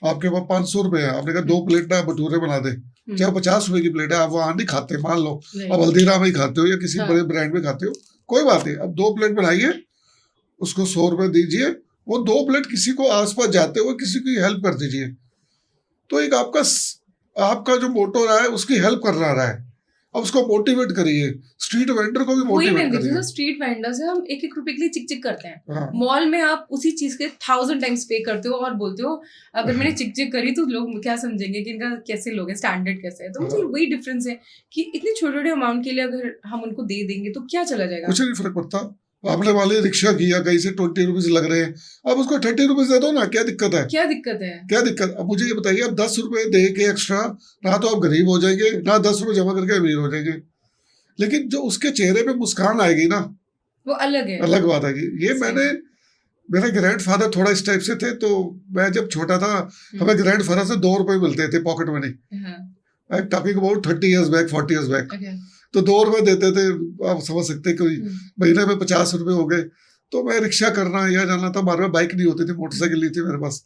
आपके पास 500 रुपए है, आपने कहा 2 प्लेट ना भटूरे बना दे, चाहे 50 रुपए की प्लेट है, आप वहां नहीं खाते, मान लो अब हल्दीराम में खाते हो या किसी बड़े ब्रांड में खाते हो, कोई बात नहीं, अब 2 प्लेट बनाइए, उसको 100 रुपए दीजिए, वो 2 प्लेट किसी को आसपास जाते हुए किसी की हेल्प कर दीजिए। तो एक आपका जो मोटो रहा है उसकी हेल्प कर रहा है, अब उसको मोटिवेट करिए। स्ट्रीट वेंडर को भी मोटिवेट करिए। स्ट्रीट वेंडर से हम 1-1 रुपए के लिए चिक करते हैं, मॉल में आप उसी चीज के 1000 टाइम्स पे करते हो और बोलते हो अगर मैंने चिक करी तो लोग क्या समझेंगे कि इनका कैसे लोग हैं, स्टैंडर्ड कैसे है। तो मुझे वही डिफरेंस है कि इतने छोटे अमाउंट के लिए अगर हम उनको दे देंगे तो क्या चला जाएगा, कुछ नहीं फर्क पड़ता। आपने वाले रिक्शा किया, कहीं से 20 रुपीज लग रहे हैं, अब उसको 30 रुपीज दे दो ना, क्या दिक्कत है? क्या दिक्कत? अब मुझे ये बताइए, अब 10 रुपए दे के एक्स्ट्रा, ना तो आप गरीब हो जाएंगे, ना 10 रुपए जमा करके अमीर हो जाएंगे, लेकिन जो उसके चेहरे पे मुस्कान आएगी ना, वो अलग है, अलग बात आएगी। ये मेरे ग्रैंडफादर थोड़ा इस टाइप से थे, तो मैं जब छोटा था हमें ग्रैंडफादर से 2 रुपए मिलते थे pocket money, I am talking about 30 years back, 40 years back. तो 2 रुपए देते थे, आप समझ सकते, कोई महीने में 50 रुपए हो गए। तो मैं रिक्शा करना या जाना था, हमारे पास बाइक नहीं होती थी, मोटरसाइकिल नहीं थी मेरे पास,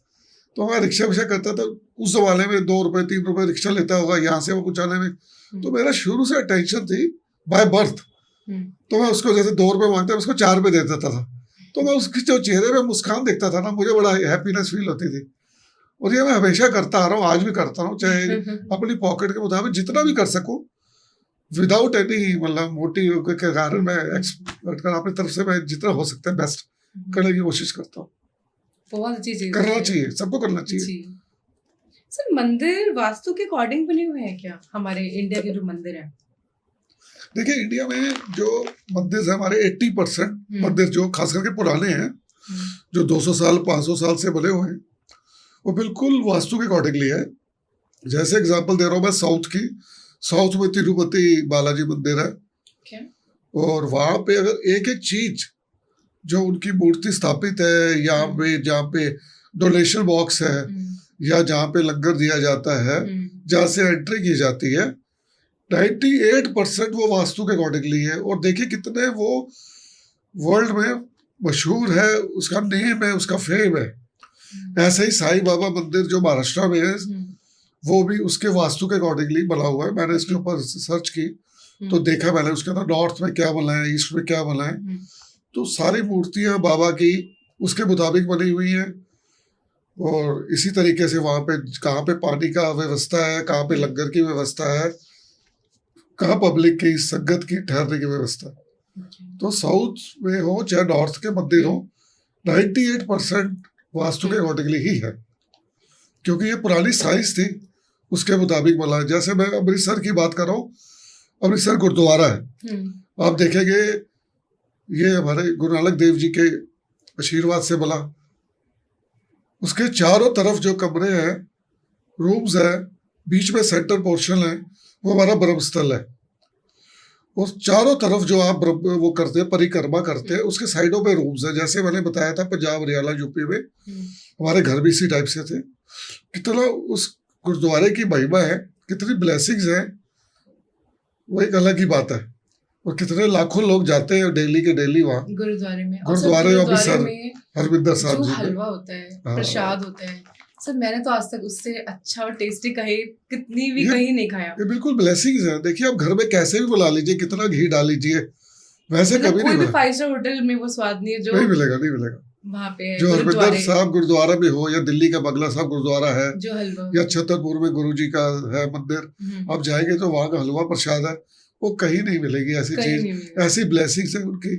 तो मैं रिक्शा विक्शा करता था। उस जमाने में 2 रुपए 3 रुपए रिक्शा लेता होगा यहाँ से वो कुछ आने में। तो मेरा शुरू से अटेंशन थी बाय बर्थ, तो मैं उसको जैसे 2 रुपए मांगता, उसको 4 रुपए दे देता था। तो मैं उसके जो चेहरे पे मुस्कान देखता था ना, मुझे बड़ा हैप्पीनेस फील होती थी। और ये मैं हमेशा करता आ रहा हूँ, आज भी करता हूँ, चाहे अपनी पॉकेट के मुताबिक जितना भी कर सकूँ, विदाउट एनी मतलब मोटिव के कारण मैं अपनी तरफ से मैं जितना हो सकता है बेस्ट करने की कोशिश करता हूँ। बहुत अच्छी चीज करना चाहिए, सबको करना चाहिए। सर, मंदिर वास्तु के अकॉर्डिंग बने हुए हैं क्या हमारे इंडिया के जो मंदिर हैं? देखिए इंडिया में जो मंदिर है हमारे 80% मंदिर जो खास करके पुराने हैं, जो 200 साल 500 साल से बने हुए हैं, वो बिल्कुल वास्तु के अकॉर्डिंगली है। जैसे एग्जांपल दे रहा हूँ मैं साउथ की, साउथ में तिरुपति बालाजी मंदिर है, क्या? और वहां पे अगर एक एक चीज जो उनकी मूर्ति स्थापित है, यहाँ पे जहाँ पे डोनेशन बॉक्स है, या जहाँ पे लंगर दिया जाता है, जहाँ से एंट्री की जाती है, 98% वो वास्तु के अकॉर्डिंगली है। और देखिए कितने वो वर्ल्ड में मशहूर है, उसका नेम है, उसका फेम है। ऐसे ही साईं बाबा मंदिर जो महाराष्ट्र में है, वो भी उसके वास्तु के अकॉर्डिंगली बना हुआ है। मैंने इसके ऊपर सर्च की तो देखा मैंने, उसके अंदर नॉर्थ में क्या बना है, ईस्ट में क्या बना है, तो सारी मूर्तियां बाबा की उसके मुताबिक बनी हुई हैं। और इसी तरीके से वहां पे कहाँ पे पानी का व्यवस्था है, कहाँ पे लंगर की व्यवस्था है, कहाँ पब्लिक की संगत की ठहरने की व्यवस्था है। तो साउथ में हो चाहे नॉर्थ के मंदिर हो, 98% वास्तु के अकॉर्डिंगली ही है, क्योंकि ये पुरानी साइंस थी, उसके मुताबिक बना है। जैसे मैं अमृतसर की बात कर रहा हूँ, अमृतसर गुरुद्वारा है, आप देखेंगे ये हमारे गुरु नानक देव जी के आशीर्वाद से बना। उसके चारों तरफ जो कमरे हैं, रूम्स है, बीच में सेंटर पोर्शन है, वो हमारा ब्रह्मस्थल है। और चारों तरफ जो आप वो करते हैं, परिक्रमा करते हैं, उसके साइडों पे रूम्स है। जैसे मैंने बताया था पंजाब हरियाणा यूपी में हमारे घर भी इसी टाइप से थे। कितना उस गुरुद्वारे की महिमा है, कितनी ब्लेसिंग्स है, वो एक अलग ही बात है। और कितने लाखों लोग जाते हैं डेली के डेली वहाँ गुरुद्वारे में। गुरुद्वारे अमृतसर हरमिंदर साहब जो जी हलवा होता है, हाँ। प्रसाद होता है, सर मैंने तो आज तक उससे अच्छा और टेस्टी कहीं कितनी भी ये- कहीं नहीं खाया। ये बिल्कुल ब्लेसिंग्स है। देखिए आप घर में कैसे भी बुला लीजिए, कितना घी डाल लीजिए, वैसे मतलब कभी कोई नहीं भी मिलेगा। 5 स्टार होटल में वो स्वाद नहीं है जो नहीं मिलेगा, नहीं मिलेगा। वहाँ पे है। जो हरमिंदर गुरुद्वारे साहब गुरुद्वारा में हो, या दिल्ली का बंगला साहब गुरुद्वारा है, जो हलवा या छतरपुर में गुरु जी का है मंदिर, आप जाएंगे तो वहां का हलवा प्रसाद है, वो कहीं नहीं मिलेगी ऐसी कहीं चीज, नहीं मिलेगा। ऐसी ब्लेसिंग्स है उनकी,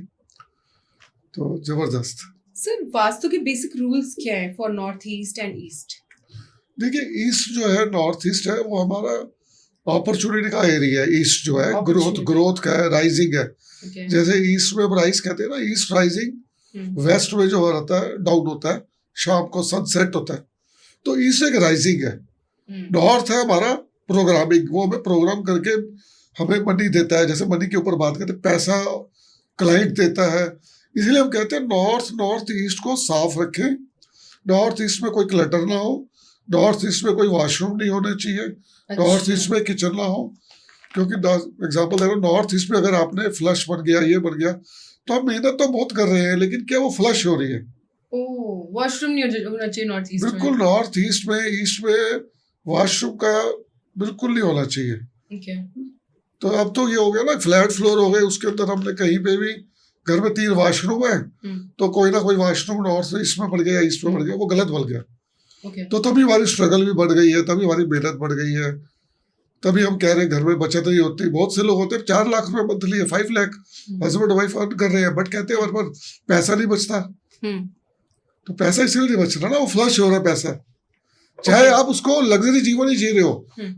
तो जबरदस्त। सर वास्तु के बेसिक रूल्स क्या है for north east and east? देखिए ईस्ट जो है, नॉर्थ ईस्ट है, वो हमारा अपॉर्चुनिटी का एरिया है। ईस्ट जो है ग्रोथ का है, राइजिंग है। जैसे ईस्ट में राइज कहते हैं ना, ईस्ट राइजिंग, वेस्ट में जो रहता है डाउन होता है, शाम को सनसेट होता है, तो ईस्ट एक राइजिंग है। नॉर्थ है हमारा प्रोग्रामिंग, वो हमें प्रोग्राम करके हमें मनी देता है। जैसे मनी के ऊपर बात करते हैं, पैसा क्लाइंट देता है, इसलिए हम कहते हैं नॉर्थ ईस्ट को साफ रखें। नॉर्थ ईस्ट में कोई क्लटर ना हो, नॉर्थ ईस्ट में कोई वॉशरूम नहीं होने चाहिए, नॉर्थ ईस्ट में किचन ना हो। क्योंकि एग्जाम्पल दे रहा हूँ, नॉर्थ ईस्ट में अगर आपने फ्लश बन गया, ये बन गया, तो आप मेहनत तो बहुत कर रहे हैं, लेकिन क्या वो फ्लश हो रही है? वॉशरूम नहीं होना चाहिए नॉर्थ ईस्ट में। बिल्कुल नॉर्थ ईस्ट में वॉशरूम का बिल्कुल नहीं होना चाहिए। तो अब तो ये हो गया ना, फ्लैट फ्लोर हो गए, उसके अंदर हमने कहीं पे भी घर में 3 वॉशरूम है, तो कोई ना कोई वॉशरूम नॉर्थ ईस्ट में पड़ गया, ईस्ट में पड़ गया, वो गलत बन गया। तो तभी हमारी स्ट्रगल भी बढ़ गई है, तभी हमारी मेहनत बढ़ गई है, तभी हम कह रहे हैं घर में बचत नहीं होती। बहुत से लोग होते हैं 4 लाख रुपए मंथली है, 5 लाख हस्बैंड वाइफ अर्न कर रहे हैं, बट कहते हैं हमारे पास पैसा नहीं बचता। तो पैसा इसलिए नहीं बच रहा ना, वो फ्लश हो रहा है पैसा। चाहे आप उसको लग्जरी जीवन ही जी रहे हो,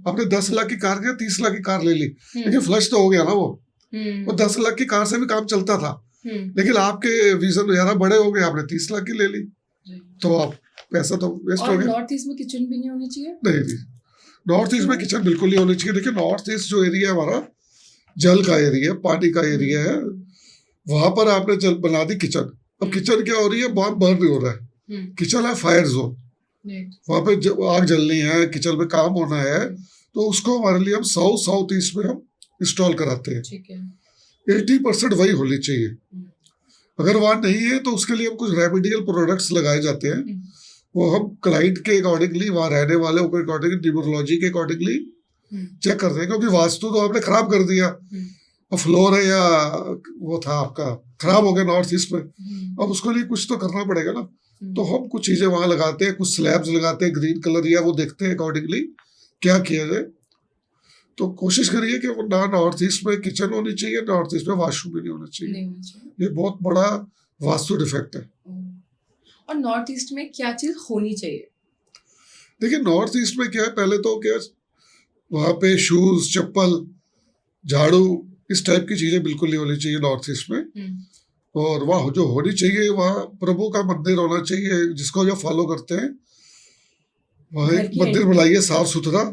आपने 10 लाख की कार के 30 लाख की कार ले ली, लेकिन फ्लश तो हो गया ना। वो 10 लाख की कार से भी काम चलता था, लेकिन आपके विजन ज्यादा बड़े हो गए, आपने 30 लाख की ले ली, तो आप पैसा तो वेस्ट हो गया। नॉर्थ ईस्ट में किचन भी नहीं होनी चाहिए? नहीं, नॉर्थ ईस्ट में किचन बिल्कुल नहीं होनी चाहिए। देखिए नॉर्थ ईस्ट जो एरिया है हमारा, जल का एरिया, पानी का एरिया है, वहां पर आपने जल बना दी किचन। अब किचन क्या हो रही है, बॉम्ब बर्न हो रहा है, किचन है फायर जोन, वहां पे आग जलनी है, किचन में काम होना है, तो उसको हमारे लिए हम साउथ ईस्ट में हम इंस्टॉल कराते हैं। 80% वही होनी चाहिए। अगर वहां नहीं है तो उसके लिए हम कुछ रेमेडियल प्रोडक्ट्स लगाए जाते हैं, वो हम क्लाइंट के अकॉर्डिंगली, वहां रहने वाले के अकॉर्डिंगली, न्यूमरोलॉजी के अकॉर्डिंगली चेक करते हैं। क्योंकि वास्तु तो आपने खराब कर दिया, फ्लोर है या वो था आपका खराब हो गया नॉर्थ ईस्ट में, अब उसके लिए कुछ तो करना पड़ेगा ना। तो हम कुछ चीजें वहां लगाते हैं, कुछ स्लैब्स लगाते हैं ग्रीन कलर, या वो देखते हैं अकॉर्डिंगली क्या किया जाए। तो कोशिश करिए कि ना नॉर्थ ईस्ट में किचन होनी चाहिए, नॉर्थ ईस्ट में वॉशरूम भी नहीं होना चाहिए। ये बहुत बड़ा वास्तु डिफेक्ट है। और नॉर्थ ईस्ट में क्या चीज होनी चाहिए? देखिए नॉर्थ ईस्ट में क्या है, पहले तो क्या वहां पे शूज, चप्पल, झाड़ू, इस टाइप की चीजें बिल्कुल नहीं होनी चाहिए नॉर्थ ईस्ट में। और वहाँ जो होनी चाहिए, वहाँ प्रभु का मंदिर होना चाहिए, जिसको जो फॉलो करते हैं वहाँ एक मंदिर बनाइए साफ सुथरा,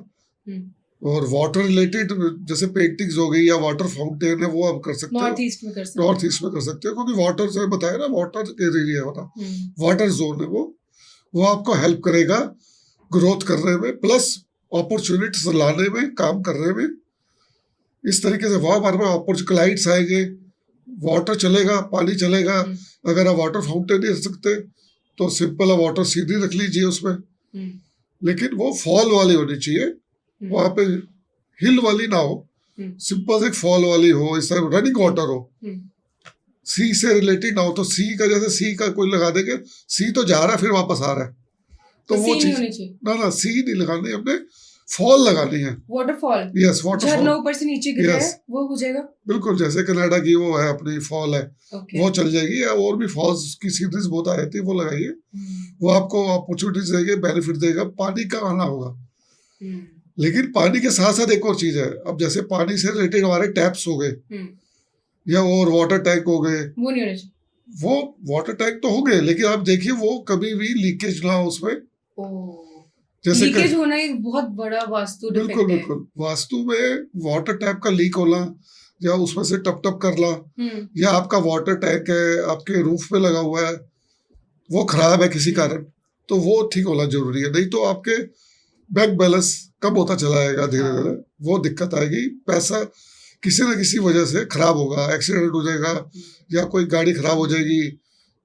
और वाटर रिलेटेड जैसे पेंटिंग्स हो गई या वाटर फाउंटेन है, वो आप कर सकते हो नॉर्थ ईस्ट में कर सकते नॉर्थ ईस्ट में कर सकते हो, क्योंकि वाटर से बताया ना, वाटर एरिया है ना, वाटर जोन है वो आपको हेल्प करेगा ग्रोथ करने में, प्लस अपॉर्चुनिटीज लाने में, काम करने में। इस तरीके से वहाँ हमारे पास अपॉर्चुनिटीज आएंगे, वाटर चलेगा, पानी चलेगा। अगर आप वाटर फाउंटेन नहीं रख सकते तो सिंपल वाटर सीधी रख लीजिए उसमें, लेकिन वो फॉल वाली होनी चाहिए, वहां पे हिल वाली ना हो, सिंपल से फॉल वाली हो, इस तरह रनिंग वाटर हो, सी से रिलेटेड ना हो। तो सी का जैसे सी का कोई लगा देंगे, सी तो जा रहा है फिर वापस आ रहा है, तो वो चीज ना सी नहीं लगानी, हमने फॉल लगानी है, वाटरफॉल। यस, वाटरफॉल, झरना ऊपर से नीचे गिर रहा है, वो हो जाएगा बिल्कुल। जैसे कनाडा की वो है अपनी फॉल है, वो चल जाएगी, या और भी फॉल्स की सीरीज बहुत आ रही थी, वो लगाइए, वो आपको अपॉर्चुनिटीज देगा, बेनिफिट देगा। पानी का आना होगा, लेकिन पानी के साथ साथ एक और चीज है। अब जैसे पानी से रिलेटेड हमारे टैप्स हो गए या और वाटर टैंक हो गए, वो नहीं होने चाहिए। वो वाटर टैंक तो हो गए, लेकिन आप देखिए वो कभी भी लीकेज ना हो उसमें। जैसे लीकेज होना एक बहुत बड़ा वास्तु डिफेक्ट है। बिल्कुल वास्तु में वाटर टैप का लीक होना, या उसमें से टप टप करना, या आपका वाटर टैंक है आपके रूफ पे लगा हुआ है, वो खराब है किसी कारण, तो वो ठीक होना जरूरी है। नहीं तो आपके बैंक बैलेंस कम होता चला जाएगा धीरे धीरे, वो दिक्कत आएगी, पैसा किसी न किसी वजह से खराब होगा, एक्सीडेंट हो जाएगा, या कोई गाड़ी खराब हो जाएगी,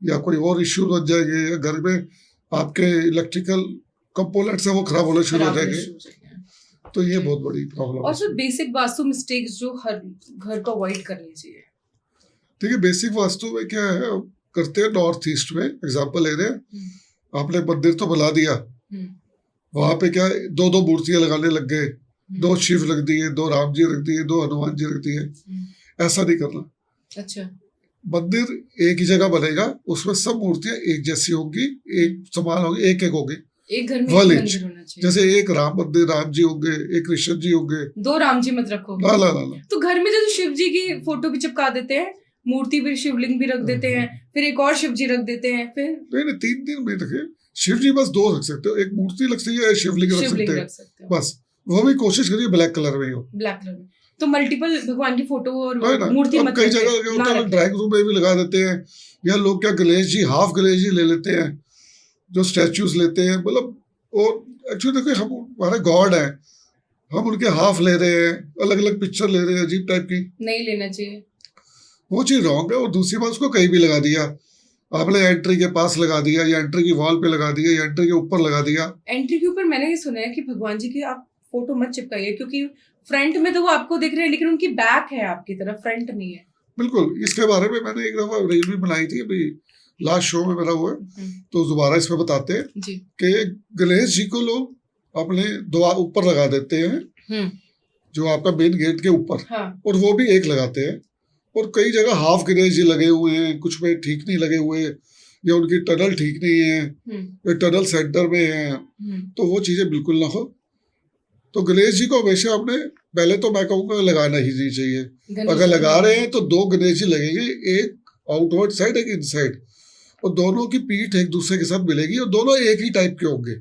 या कोई और इश्यू बन जाएंगे, या घर में आपके इलेक्ट्रिकल कंपोनेंट्स है वो खराब होने शुरू हो जाएंगे, तो ये बहुत बड़ी प्रॉब्लम है। और सर बेसिक वास्तु मिस्टेक्स जो हर घर को अवॉइड करनी चाहिए। देखिए बेसिक वास्तु में क्या है, करते हैं नॉर्थ ईस्ट में, एग्जांपल ले रहे हैं, आपने मंदिर तो बना दिया, वहां पे क्या दो दो मूर्तियां लगाने लग गए, दो शिव रख दिए, दो राम जी रख दिए, दो हनुमान जी रख दिए, ऐसा नहीं करना। अच्छा, मंदिर एक ही जगह बनेगा, उसमें सब मूर्तियां एक जैसी होंगी, एक समान होगी, एक एक होगी, एक घर में एक मंदिर होना चाहिए। जैसे एक राम मंदिर, राम जी होंगे, एक कृष्ण जी होंगे, दो राम जी मत रखो। ना ना ना, तो घर में जैसे शिव जी की फोटो भी चिपका देते हैं, मूर्ति भी, शिवलिंग भी रख देते हैं, फिर एक और शिव जी रख देते हैं, फिर नहीं तीन दिन में रखे। शिव जी बस दो रख सकते हो, एक मूर्ति रख सकते हो, शिवलिंग रख सकते हो, बस। वो भी कोशिश करिए ब्लैक कलर में हो, ब्लैक कलर में। तो मल्टीपल भगवान की फोटो और मूर्ति मत कई जगह ड्राइंग रूम में भी लगा देते हैं, या लोग क्या गणेश जी, हाफ गणेश जी ले लेते हैं, जो स्टैचूज लेते हैं, मतलब। और एक्चुअली देखिए हम हमारे गॉड है, हम उनके हाफ ले रहे हैं, अलग अलग पिक्चर ले रहे हैं अजीब टाइप की, नहीं लेना चाहिए, वो चीज रॉन्ग है। और दूसरी बात, उसको कहीं भी लगा दिया आपने, एंट्री के पास लगा दिया, या एंट्री की वॉल पे लगा दिया, या एंट्री के ऊपर लगा दिया। एंट्री के ऊपर मैंने ये सुना है कि भगवान जी की आप फोटो मत चिपकाइए, क्योंकि फ्रंट में तो वो आपको दिख रहे हैं, लेकिन उनकी बैक है आपकी तरफ, फ्रंट नहीं है। बिल्कुल, इसके बारे में मैंने एक दफा रील भी बनाई थी, अभी लास्ट शो में मेरा हुआ है, तो दोबारा इसमें बताते हैं कि गणेश जी को लोग अपने द्वार ऊपर लगा देते हैं, जो आपका मेन गेट के ऊपर, और वो भी एक लगाते हैं, और कई जगह हाफ गणेश जी लगे हुए हैं, कुछ में ठीक नहीं लगे हुए, या उनकी टनल ठीक नहीं है, या टनल सेंटर में है, तो वो चीजें बिल्कुल ना हो। तो गणेश जी को हमेशा आपने, पहले तो मैं कहूँगा लगाना ही नहीं चाहिए। अगर लगा रहे हैं तो दो गणेश जी लगेंगे, एक आउटवर्ड साइड, एक इनसाइड, और दोनों की पीठ एक दूसरे के साथ मिलेगी, और दोनों एक ही टाइप के होंगे।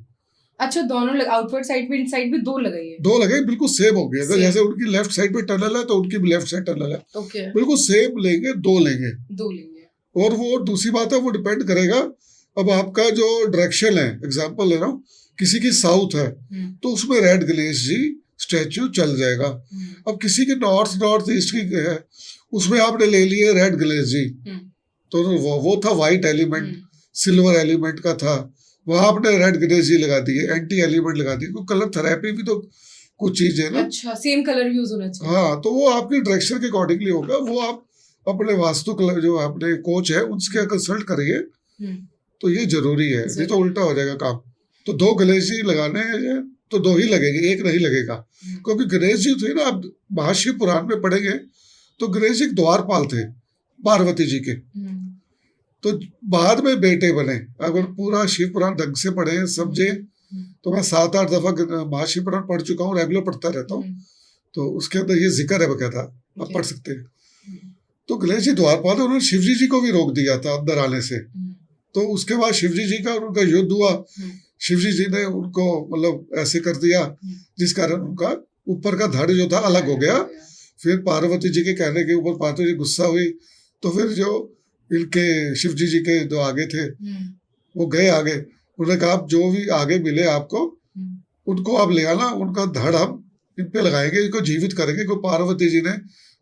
अच्छा, दोनों आउटवर्ड साइड भी, इनसाइड भी दो लगाइए, दो लगे, बिल्कुल सेम होंगे। अगर जैसे उनकी लेफ्ट साइड पे टनल है तो उनकी भी लेफ्ट साइड टनल है, बिल्कुल सेम लेंगे, दो लेंगे। और वो दूसरी बात है, वो डिपेंड करेगा, अब आपका जो डायरेक्शन है, एग्जाम्पल ले रहा हूँ, किसी की साउथ है तो उसमें रेड गणेश जी स्टैचू चल जाएगा। अब किसी के नॉर्थ ईस्ट की है, उसमें आपने ले लिए रेड गणेश जी, तो वो था व्हाइट एलिमेंट, सिल्वर एलिमेंट का था, वहां आपने रेड गणेश जी लगा दिए, एंटी एलिमेंट लगा दिए। कलर थेरेपी भी तो कुछ चीज है ना। अच्छा, सेम कलर यूज होना चाहिए। हाँ, तो वो आपकी डायरेक्शन के अकॉर्डिंगली होगा, वो आप अपने वास्तु कलर जो अपने कोच है उनसे कंसल्ट करिए, तो ये जरूरी है, नहीं तो उल्टा हो जाएगा काम। तो दो गणेश जी लगाने हैं तो दो ही लगेंगे, एक नहीं लगेगा, क्योंकि गणेश जी थे ना, आप महाशिव पुराण में पढ़ेंगे तो गणेश जी द्वारपाल थे पार्वती जी के, तो बाद में बेटे बने। अगर पूरा शिव पुराण ढंग से पढ़े समझे, तो मैं 7-8 दफा महाशिव पुराण पढ़ चुका हूँ, रेगुलर पढ़ता रहता हूँ, तो उसके अंदर ये जिक्र है बकायदा, आप पढ़ सकते हैं। तो गणेश जी द्वारपाल, उन्होंने शिवजी जी को भी रोक दिया था अंदर आने से, तो उसके बाद शिवजी जी का उनका युद्ध हुआ, शिवजी जी ने उनको मतलब ऐसे कर दिया जिस कारण उनका ऊपर का धड़ जो था अलग हो गया। फिर पार्वती जी के कहने के ऊपर पार्वती जी गुस्सा हुई, तो फिर जो इनके शिव जी के जो आगे थे वो गए आगे, उन्होंने कहा आप जो भी आगे मिले आपको उनको आप ले आना, उनका धड़ हम इन पे लगाएंगे, इनको जीवित करेंगे। को पार्वती जी ने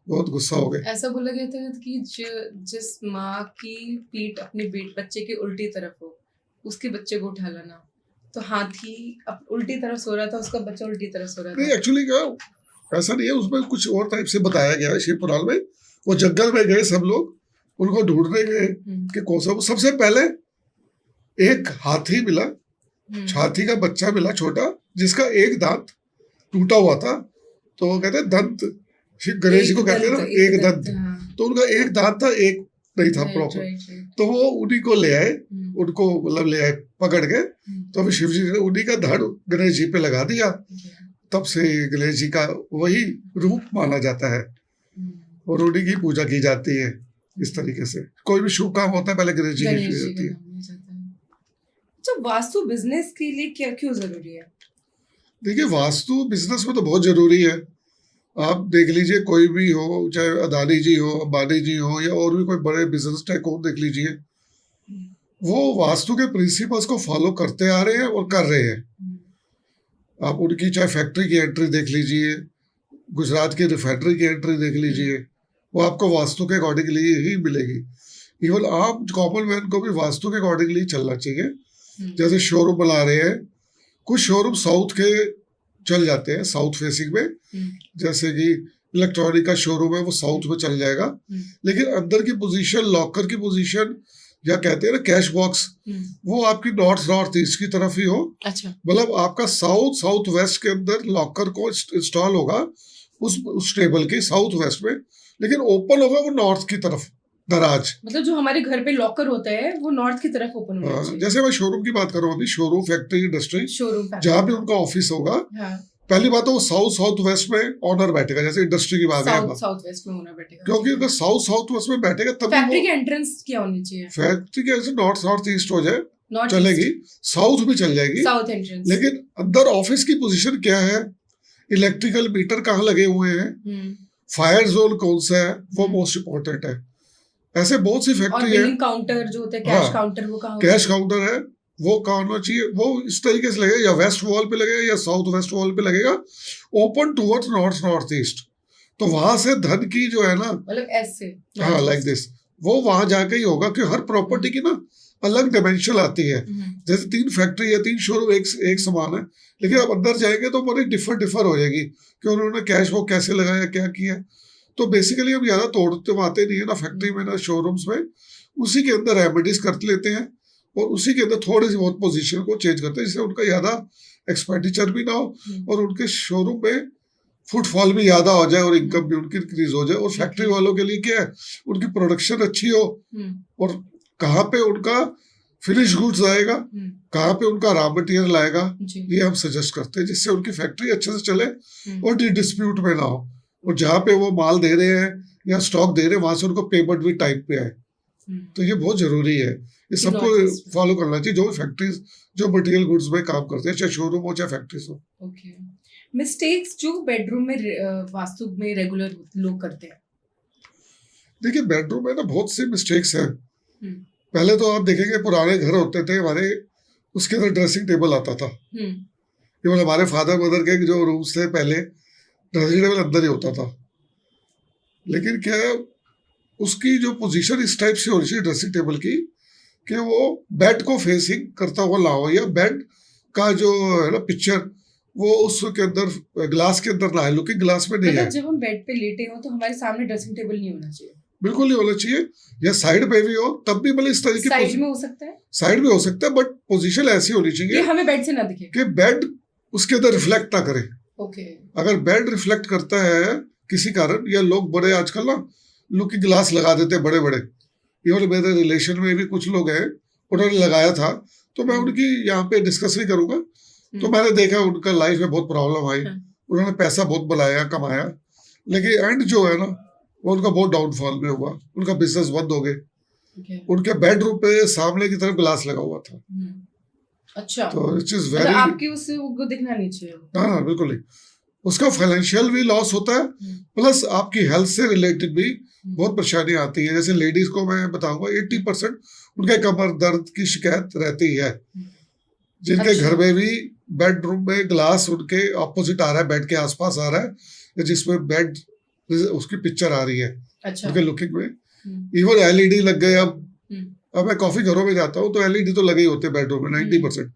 बहुत गुस्सा हो गए। ऐसा बोला गया था कि जिस माँ की पीठ अपने बच्चे के उल्टी तरफ हो उसके बच्चे को उठा लाना, तो हाथी अब उल्टी तरफ सो रहा था, उसका बच्चा उल्टी तरफ सो रहा नहीं, था। एक्चुअली क्या ऐसा नहीं है, उसमें कुछ और टाइप से बताया गया है शिव पुराण में। वो जंगल में गए सब लोग, उनको ढूंढने गए कि कौन सा। सबसे पहले एक हाथी मिला, हाथी का बच्चा मिला छोटा, जिसका एक दांत टूटा हुआ था। तो वो कहते हैं दंत, गणेश जी को कहते हैं ना एक दंत। तो उनका एक दांत था, एक नहीं था प्रॉपर। तो वो उन्हीं को ले आए, उनको मतलब ले आए पकड़ के। तो अभी शिव जी ने उन्हीं का धड़ गणेश जी पे लगा दिया। तब से गणेश जी का वही रूप माना जाता है और उन्हीं की पूजा की जाती है। इस तरीके से कोई भी शुभ काम होता है पहले गणेश जी की पूजा जाती है। तो वास्तु बिजनेस के लिए क्या क्यों जरूरी है? देखिए, वास्तु बिजनेस में तो बहुत जरूरी है। आप देख लीजिए, कोई भी हो, चाहे अदानी जी हो, अंबानी जी हो, या और भी कोई बड़े बिजनेस टाइकून देख लीजिए, वो वास्तु के प्रिंसिपल्स को फॉलो करते आ रहे हैं और कर रहे हैं। आप उनकी चाहे फैक्ट्री की एंट्री देख लीजिए, गुजरात की रिफाइनरी की एंट्री देख लीजिए, वो आपको वास्तु के अकॉर्डिंगली ही मिलेगी। इवन आप कॉमन मैन को भी वास्तु के अकॉर्डिंगली चलना चाहिए। जैसे शोरूम बना रहे हैं, कुछ शोरूम साउथ के चल जाते हैं, साउथ फेसिंग में, जैसे कि इलेक्ट्रॉनिक का शोरूम है वो साउथ में चल जाएगा। लेकिन अंदर की पोजीशन, लॉकर की पोजीशन, या कहते हैं ना कैश बॉक्स, वो आपकी नॉर्थ ईस्ट की तरफ ही हो। अच्छा। मतलब आपका साउथ वेस्ट के अंदर लॉकर को इंस्टॉल होगा उस टेबल के साउथ वेस्ट में, लेकिन ओपन होगा वो नॉर्थ की तरफ, दराज। मतलब जो हमारे घर पे लॉकर होता है वो नॉर्थ की तरफ ओपन होना चाहिए। जैसे मैं शोरूम की बात कर रहा हूँ अभी, शोरूम, फैक्ट्री, इंडस्ट्री, जहाँ भी उनका ऑफिस होगा, पहली बात तो वो साउथ वेस्ट में ऑनर बैठेगा। जैसे इंडस्ट्री की बात है, साउथ वेस्ट में ओनर बैठेगा, क्योंकि अगर साउथ वेस्ट में बैठेगा तब फैक्ट्री की एंट्रेंस क्या होनी चाहिए? फैक्ट्री के ऐसे नॉर्थ ईस्ट हो जाए चलेगी, साउथ भी चल जाएगी, साउथ एंट्रेंस। लेकिन अंदर ऑफिस की पोजीशन क्या है, इलेक्ट्रिकल मीटर कहाँ लगे हुए हैं, फायर जोन कौन सा है, वो मोस्ट इम्पोर्टेंट है। ऐसे बहुत सी फैक्ट्री है। काउंटर जो होता है, कैश काउंटर, वो कहाँ, कैश काउंटर है वो कहाँ होना चाहिए, वो इस तरीके से लगेगा, या वेस्ट वॉल पे लगेगा या साउथ वेस्ट वॉल पे लगेगा, ओपन टुवर्ड्स नॉर्थ ईस्ट। तो वहां से धन की जो है ना, मतलब ऐसे, हाँ लाइक दिस, वो वहां जाके ही होगा। कि हर प्रॉपर्टी की ना अलग डायमेंशन आती है। जैसे 3 फैक्ट्री है, 3 शोरूम एक समान है, लेकिन आप अंदर जाएंगे तो बड़ी डिफर हो जाएगी कि उन्होंने कैश वो कैसे लगाया, क्या किया। तो बेसिकली हम ज्यादा तोड़ते आते नहीं है ना फैक्ट्री में ना शोरूम्स में, उसी के अंदर रेमेडीज कर लेते हैं और उसी के अंदर थोड़ी सी बहुत पोजीशन को चेंज करते हैं, जिससे उनका ज्यादा एक्सपेंडिचर भी ना हो और उनके शोरूम में फुटफॉल भी ज्यादा हो जाए और इनकम भी उनकी इंक्रीज हो जाए। और फैक्ट्री वालों के लिए क्या है, उनकी प्रोडक्शन अच्छी हो और कहाँ पे उनका फिनिश गुड्स आएगा, कहाँ पे उनका रॉ मटेरियल आएगा, ये हम सजेस्ट करते हैं, जिससे उनकी फैक्ट्री अच्छे से चले और डिस्प्यूट में ना हो। और जहाँ पे वो माल दे रहे हैं या स्टॉक दे रहे हैं, वहां से उनको पेमेंट भी टाइम पे आए। तो ये बहुत जरूरी है, ये सबको फॉलो करना चाहिए, जो फैक्ट्रीज जो मटेरियल गुड्स में काम करते हैं, चाहे शोरूम हो चाहे फैक्ट्रीज हो। ओके। मिस्टेक्स जो बेडरूम में वास्तु में रेगुलर लोग करते हैं। देखिए, बेडरूम में ना बहुत से मिस्टेक्स हैं। पहले तो आप देखेंगे पुराने घर होते थे हमारे, उसके अंदर ड्रेसिंग टेबल आता था। केवल हमारे फादर मदर के जो रूम्स थे पहले, ड्रेसिंग टेबल अंदर ही होता था। लेकिन क्या है, उसकी जो पोजीशन इस टाइप से होनी चाहिए ड्रेसिंग टेबल की कि वो बेड को फेसिंग करता हुआ ना हो, या बेड का जो है ना पिक्चर वो उसके अंदर ग्लास के अंदर ना है, लुकिंग ग्लास में नहीं है। जब हम बेड पे लेटे हो तो हमारे सामने ड्रेसिंग टेबल नहीं होना चाहिए, बिल्कुल नहीं होना चाहिए, या साइड पे भी हो तब भी, मतलब इस तरीके साइड में हो सकता है, साइड में हो सकता है, बट पोजीशन ऐसी होनी चाहिए कि हमें बेड से ना दिखे, कि बेड उसके अंदर रिफ्लेक्ट ना करे। ओके। अगर बेड रिफ्लेक्ट करता है किसी कारण, या लोग बड़े आजकल ना लुकिंग ग्लास लगा देते हैं बड़े बड़े, इवन मेरे रिलेशन में भी कुछ लोग हैं उन्होंने लगाया था, तो मैं उनकी यहाँ पे डिस्कस नहीं करूंगा। तो मैंने देखा उनका लाइफ में बहुत प्रॉब्लम आई, उन्होंने पैसा बहुत बनाया कमाया, लेकिन एंड जो है ना वो उनका बहुत डाउनफॉल में हुआ, उनका बिजनेस बंद हो गए। उनके बेडरूम पे सामने की तरफ ग्लास लगा हुआ था। अच्छा, तो इट इज वेरी, आपकी उससे वो दिखना नहीं चाहिए। हाँ बिल्कुल नहीं। उसका फाइनेंशियल भी लॉस होता है, प्लस आपकी हेल्थ से रिलेटेड भी बहुत परेशानी आती है। जैसे लेडीज को मैं बताऊंगा 80% उनके कमर दर्द की शिकायत रहती है, जिनके अच्छा। घर में भी बेडरूम में ग्लास उनके ऑपोजिट आ रहा है, बेड के आसपास आ रहा है, जिसमें बेड उसकी पिक्चर आ रही है अच्छा। उनके लुकिंग में। इवन एलईडी लग गए। अब मैं काफी घरों में जाता हूँ तो एलईडी तो लगे ही होते हैं बेडरूम में 90%।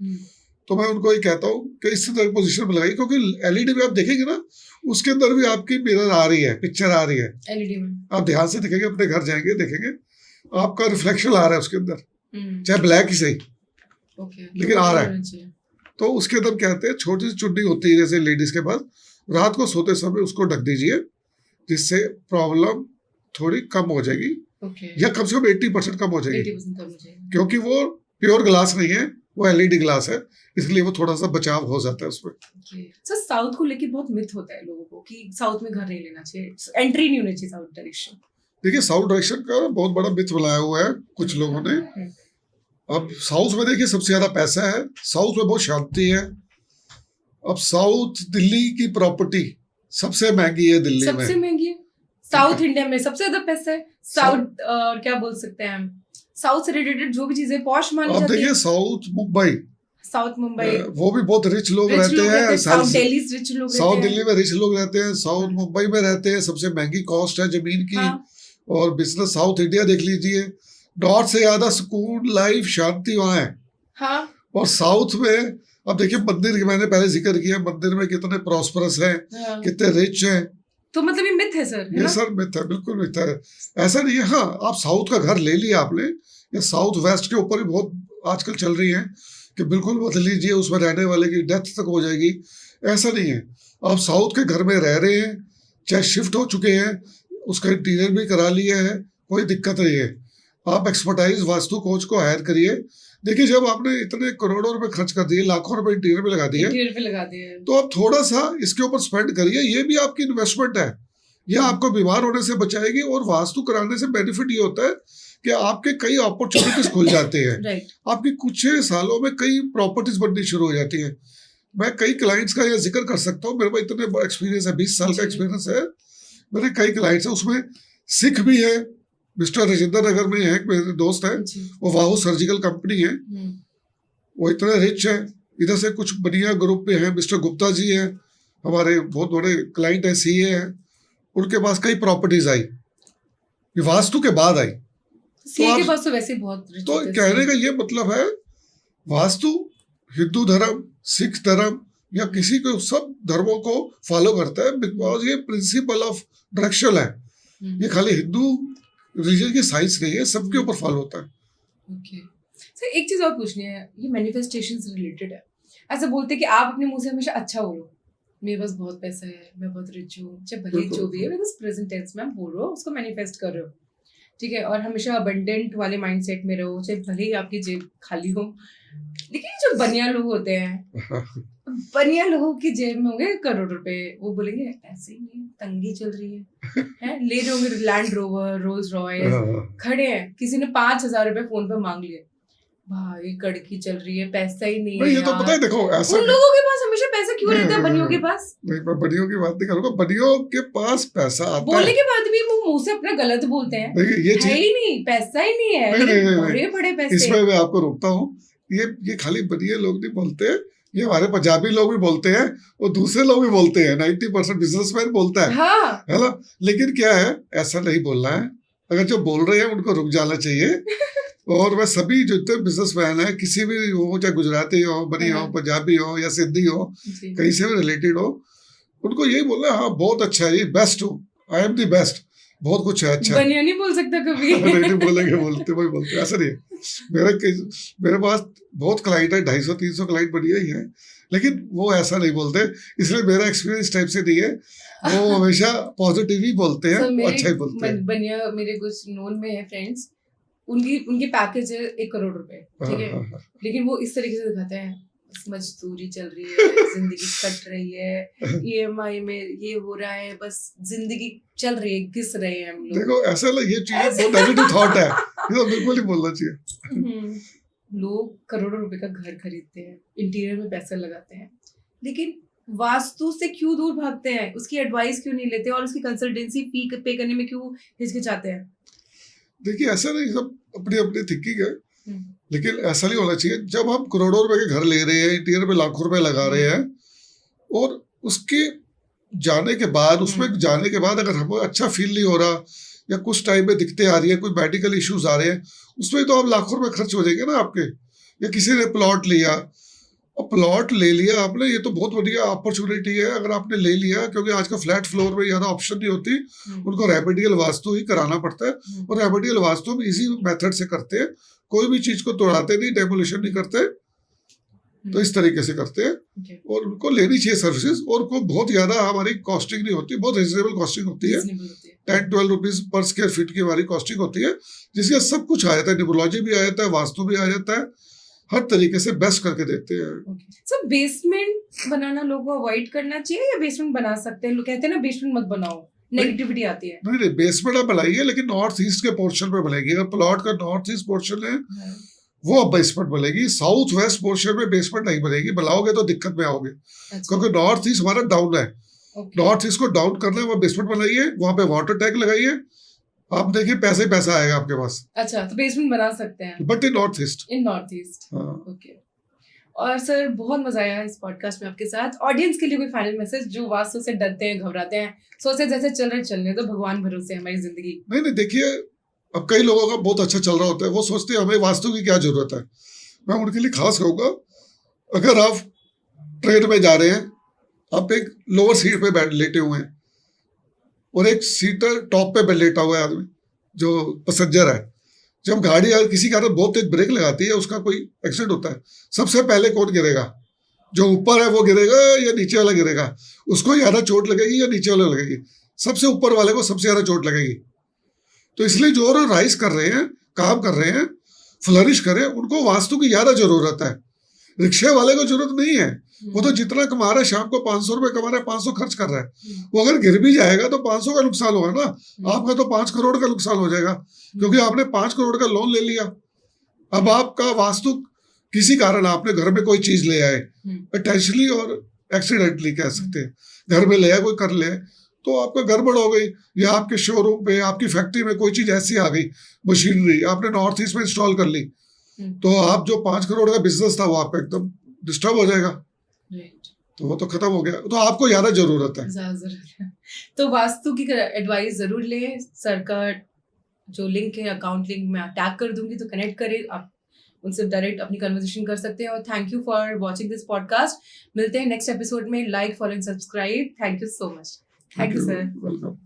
तो मैं उनको ये कहता हूँ कि इस तरह की पोजीशन में लगाइए, क्योंकि एलईडी में आप देखेंगे ना, उसके अंदर भी आपकी मिरर आ रही है, पिक्चर आ रही है एलईडी में। आप ध्यान से देखेंगे, अपने घर जाएंगे देखेंगे आपका रिफ्लेक्शन आ रहा है उसके अंदर, चाहे ब्लैक ही सही, लेकिन आ रहा है। तो उसके अंदर कहते हैं छोटी सी चुन्नी होती है जैसे लेडीज के पास, रात को सोते समय उसको ढक दीजिए, जिससे प्रॉब्लम थोड़ी कम हो जाएगी, या कम से कम 80% कम हो जाएगी, क्योंकि वो प्योर ग्लास नहीं है, वो एलईडी ग्लास है, इसलिए वो थोड़ा सा बचाव हो जाता है उसमें। सर साउथ को लेके बहुत मिथ होता है लोगों को कि साउथ में घर नहीं लेना चाहिए, एंट्री नहीं होनी चाहिए साउथ डायरेक्शन। देखिए साउथ डायरेक्शन का बहुत बड़ा मिथ बनाया हुआ है कुछ लोगों ने। अब साउथ में देखिए सबसे ज्यादा पैसा है, साउथ में बहुत शांति है। अब साउथ दिल्ली की प्रॉपर्टी सबसे महंगी है, दिल्ली में सबसे महंगी है। साउथ इंडिया में सबसे ज्यादा पैसा है। साउथ क्या बोल सकते हैं हम, साउथ से रिलेटेड जो भी चीजें पॉश मानी जाती है। देखिए साउथ मुंबई, साउथ मुंबई वो भी बहुत रिच लोग रहते हैं। साउथ दिल्ली रिच लोग, साउथ दिल्ली में रिच लोग रहते हैं, साउथ मुंबई में रहते हैं, सबसे महंगी कॉस्ट है जमीन की। और बिजनेस साउथ इंडिया देख लीजिए, नॉर्थ से ज्यादा सुकून, लाइफ, शांति वहां है। और साउथ में अब देखिए मंदिर की मैंने पहले जिक्र किया, मंदिर में कितने प्रॉस्परस हैं, कितने रिच हैं। तो मतलब ये मिथ है सर? ये सर मिथ है, बिल्कुल मिथ है, ऐसा नहीं है। हाँ आप साउथ का घर ले लिया आपने, या साउथ वेस्ट के ऊपर भी बहुत आजकल चल रही है कि बिल्कुल मत लीजिए, उसमें रहने वाले की डेथ तक हो जाएगी, ऐसा नहीं है। आप साउथ के घर में रह रहे हैं, चाहे शिफ्ट हो चुके हैं, उसका इंटीरियर भी करा लिया है, कोई दिक्कत नहीं है। आप एक्सपर्टाइज वास्तु कोच को हायर करिए। देखिए जब आपने इतने करोड़ों रुपए खर्च कर दिए, लाखों रुपए इंटीरियर पे लगा दिए, तो आप थोड़ा सा इसके ऊपर स्पेंड करिए, ये भी आपकी इन्वेस्टमेंट है, यह आपको बीमार होने से बचाएगी। और वास्तु कराने से बेनिफिट ये होता है कि आपके कई अपॉर्चुनिटीज खुल जाते हैं। आपकी कुछ सालों में कई प्रॉपर्टीज बननी शुरू हो जाती है। मैं कई क्लाइंट्स का यह जिक्र कर सकता हूँ, मेरे पास इतने एक्सपीरियंस है, 20 साल का एक्सपीरियंस है। मेरे कई क्लाइंट्स है, उसमें सिख भी है, मिस्टर राजेंद्र नगर में है, मेरे दोस्त है, वो वाहू सर्जिकल कंपनी है, वो इतने रिच है। इधर से कुछ बनिया ग्रुप पे है, मिस्टर गुप्ता जी है, हमारे बहुत बड़े क्लाइंट है, सीए है, उनके पास कई प्रॉपर्टीज आई, वास्तु के बाद आई। सीए के पास तो वैसे बहुत रिच तो कहने का ये मतलब है, वास्तु हिंदू धर्म, सिख धर्म या किसी को, सब धर्मों को फॉलो करता है, बिकॉज ये प्रिंसिपल ऑफ डायरेक्शन है। ये खाली हिंदू रिलीजन की साइंस नहीं है, सबके ऊपर फॉलो होता है। ओके सर, एक चीज और पूछनी है, ये मैनिफेस्टेशन से रिलेटेड है। ऐसा बोलते हैं कि आप अपने मुंह से हमेशा अच्छा बोलो, मेरे पास बहुत पैसा है, मैं बहुत रिच हूँ, चाहे भले जो भी है, मेरे पास प्रेजेंट टेंस में आप बोल रहे हो, उसको मैनिफेस्ट कर रहे हो, ठीक है, और हमेशा अबंडेंट वाले माइंडसेट में रहो, चाहे भले ही आपकी जेब खाली हो। लेकिन जो बनिया लोग होते हैं, बनिया लोगों की जेब में होंगे करोड़ रुपए, वो बोलेंगे ऐसे ही नहीं, तंगी चल रही है, ले रहे होंगे लैंड रोवर, रोल्स रॉयस, खड़े हैं, किसी ने 5,000 रुपए फोन पे मांग लिए, भाई कड़की चल रही है, पैसा ही नहीं है। ये तो पता है, देखो ऐसा उन लोगों के पास हमेशा पैसा क्यों रहता है, बनियों के पास? नहीं, मैं बनियों की बात नहीं करूंगा, बनियों के पास पैसा आता है, बोलने के बाद भी वो मुंह से अपना गलत बोलते हैं, ये है ही नहीं, पैसा ही नहीं है, बड़े बड़े पैसे। इसमें मैं आपको रोकता हूँ, ये खाली बनिया लोग नहीं बोलते, ये हमारे पंजाबी लोग भी बोलते हैं, और दूसरे लोग भी बोलते हैं, 90% बिजनेसमैन बोलता है, है ना। लेकिन क्या है, ऐसा नहीं बोलना है, अगर जो बोल रहे हैं उनको रुक जाना चाहिए। और मैं सभी जो इतने बिजनेसमैन है, किसी भी हो, चाहे गुजराती हो, बनी हो, पंजाबी हो या सिंधी हो, कहीं से भी रिलेटेड हो, उनको यही बोलना है, हाँ बहुत अच्छा है, ये बेस्ट हो, आई एम द बेस्ट, बहुत कुछ है, अच्छा। बनिया नहीं बोल सकता कभी। नहीं बोलेंगे, बोलते वही बोलते, ऐसा नहीं है। मेरे पास बहुत क्लाइंट है, 250-300 क्लाइंट बनिया ही है, लेकिन वो ऐसा नहीं बोलते, इसलिए मेरा एक्सपीरियंस टाइप से नहीं है, वो हमेशा पॉजिटिव ही बोलते हैं, अच्छा ही बोलते हैं। बनिया मेरे कुछ नोन में है फ्रेंड्स, उनकी पैकेज है 1 करोड़ रुपए, ठीक है, लेकिन वो इस तरीके से दिखाते हैं, मजदूरी चल रही है, जिंदगी कट रही है, ईएमआई में ये हो रहा है, बस जिंदगी चल रही है, घिस रहे हैं हम लोग। देखो ऐसा ये चीज बहुत नेगेटिव थॉट है, ये तो बिल्कुल ही बोलना चाहिए। लोग करोड़ों रुपए का घर खरीदते हैं, इंटीरियर में पैसा लगाते हैं, लेकिन वास्तु से क्यों दूर भागते हैं, उसकी एडवाइस क्यों नहीं लेते और उसकी कंसल्टेंसी फी पे करने में क्यों हिचकिचाते हैं? देखिए ऐसा नहीं, सब अपनी अपनी थिंकिंग है, हम्म, लेकिन ऐसा नहीं होना चाहिए। जब हम करोड़ों रुपए के घर ले रहे हैं, इंटीरियर पे लाखों रुपए लगा रहे हैं, और उसके जाने के बाद, उसमें जाने के बाद अगर हमें अच्छा फील नहीं हो रहा, या कुछ टाइम में दिक्कतें आ रही है, कोई मेडिकल इश्यूज आ रहे हैं, उसमें तो आप लाखों रुपए खर्च हो जाएंगे ना आपके। या किसी ने प्लॉट लिया, और प्लॉट ले लिया आपने, ये तो बहुत बढ़िया अपॉर्चुनिटी है अगर आपने ले लिया, क्योंकि आज का फ्लैट फ्लोर में ज्यादा ऑप्शन नहीं होती, उनको रेमेडियल वास्तु ही कराना पड़ता है, और रेमेडियल वास्तु भी इजी मेथड से करते हैं, कोई भी चीज को तोड़ाते नहीं, डेमोलिशन नहीं करते, तो इस तरीके से करते हैं। Okay. और उनको लेनी चाहिए सर्विसेज, और को बहुत ज्यादा हमारी कॉस्टिंग नहीं होती, बहुत रिजनेबल कॉस्टिंग होती है। Reasonable होती है। 10-12 रुपीज पर स्क्वायर फीट की हमारी कॉस्टिंग होती है, जिसके सब कुछ आ जाता है, न्यूमरोलॉजी भी आ जाता है, वास्तु भी आ जाता है, हर तरीके से बेस्ट करके देते हैं। सर बेसमेंट बनाना लोगों को अवॉइड करना चाहिए या बेसमेंट बना सकते हैं? लोग कहते हैं ना बेसमेंट मत बनाओ, नेगेटिविटी आती है। नहीं नहीं, बेसमेंट आप बनाइए, लेकिन नॉर्थ ईस्ट के पोर्शन पे बनाएगी। अगर प्लॉट का नॉर्थ ईस्ट पोर्शन है, वो अब बेसमेंट बनेगी। साउथ वेस्ट पोर्शन में बेसमेंट नहीं बनेगी, बनाओगे तो दिक्कत में आओगे, क्योंकि नॉर्थ ईस्ट हमारा डाउन है। नॉर्थ ईस्ट को डाउन करना है, वहाँ बेसमेंट बनाइए, वहाँ पे वाटर टैंक लगाइए, आप देखिए पैसा ही पैसा आएगा आपके पास। अच्छा, तो बेसमेंट बना सकते हैं but in north east. In north east. हाँ। ओके। और सर बहुत मजा आया इस पॉडकास्ट में आपके साथ। ऑडियंस के लिए कोई फाइनल मैसेज, जो वास्तु से डरते हैं, घबराते हैं, सोचते जैसे चल रहे चलने तो, भगवान भरोसे हमारी जिंदगी। नहीं नहीं, देखिए अब कई लोगों का बहुत अच्छा चल रहा होता है, वो सोचते हैं हमें वास्तु की क्या जरूरत है। मैं उनके लिए खास कहूँगा, अगर आप ट्रेन में जा रहे हैं, आप एक लोअर सीट पे बैठ लेटे हुए हैं, और एक सीटर टॉप पे लेटा हुआ है आदमी जो पैसेंजर है। जब गाड़ी अगर किसी कारण बहुत तेज ब्रेक लगाती है, उसका कोई एक्सीडेंट होता है, सबसे पहले कौन गिरेगा? जो ऊपर है वो गिरेगा या नीचे वाला गिरेगा? उसको ज्यादा चोट लगेगी या नीचे वाले लगेगी? सबसे ऊपर वाले को सबसे ज्यादा चोट लगेगी। तो इसलिए जो राइज कर रहे हैं, काम कर रहे हैं, फ्लरिश करें, उनको वास्तु की ज्यादा जरूरत है। रिक्शे वाले को जरूरत नहीं है, वो तो जितना कमा रहा है, शाम को 500 रुपए कमा रहा है, 500 खर्च कर रहा है। वो अगर गिर भी जाएगा तो 500 का नुकसान होगा ना, आपका तो 5 करोड़ का नुकसान हो जाएगा, क्योंकि आपने 5 करोड़ का लोन ले लिया। अब आपका वास्तु किसी कारण आपने घर में कोई चीज ले आए, इंटेंशनली और एक्सीडेंटली कह सकते हैं, घर में ले आए, कोई कर ले, तो आपका गड़बड़ हो गई, या आपके शोरूम पे, आपकी फैक्ट्री में कोई चीज ऐसी आ गई, मशीनरी आपने नॉर्थ ईस्ट में इंस्टॉल कर ली, तो आप जो 5 करोड़ का बिजनेस था वो आपका एकदम डिस्टर्ब हो जाएगा। तो वो तो खत्म हो गया, तो आपको ज्यादा जरूरत है। तो वास्तु की एडवाइस जरूर लें। सर का जो लिंक है, अकाउंट लिंक मैं टैग कर दूंगी, तो कनेक्ट करें, आप उनसे डायरेक्ट अपनी कन्वर्सेशन कर सकते हैं। और thank you for watching this podcast. मिलते हैं नेक्स्ट एपिसोड में। Like, follow and subscribe. Thank you so much. Thank you sir. Welcome.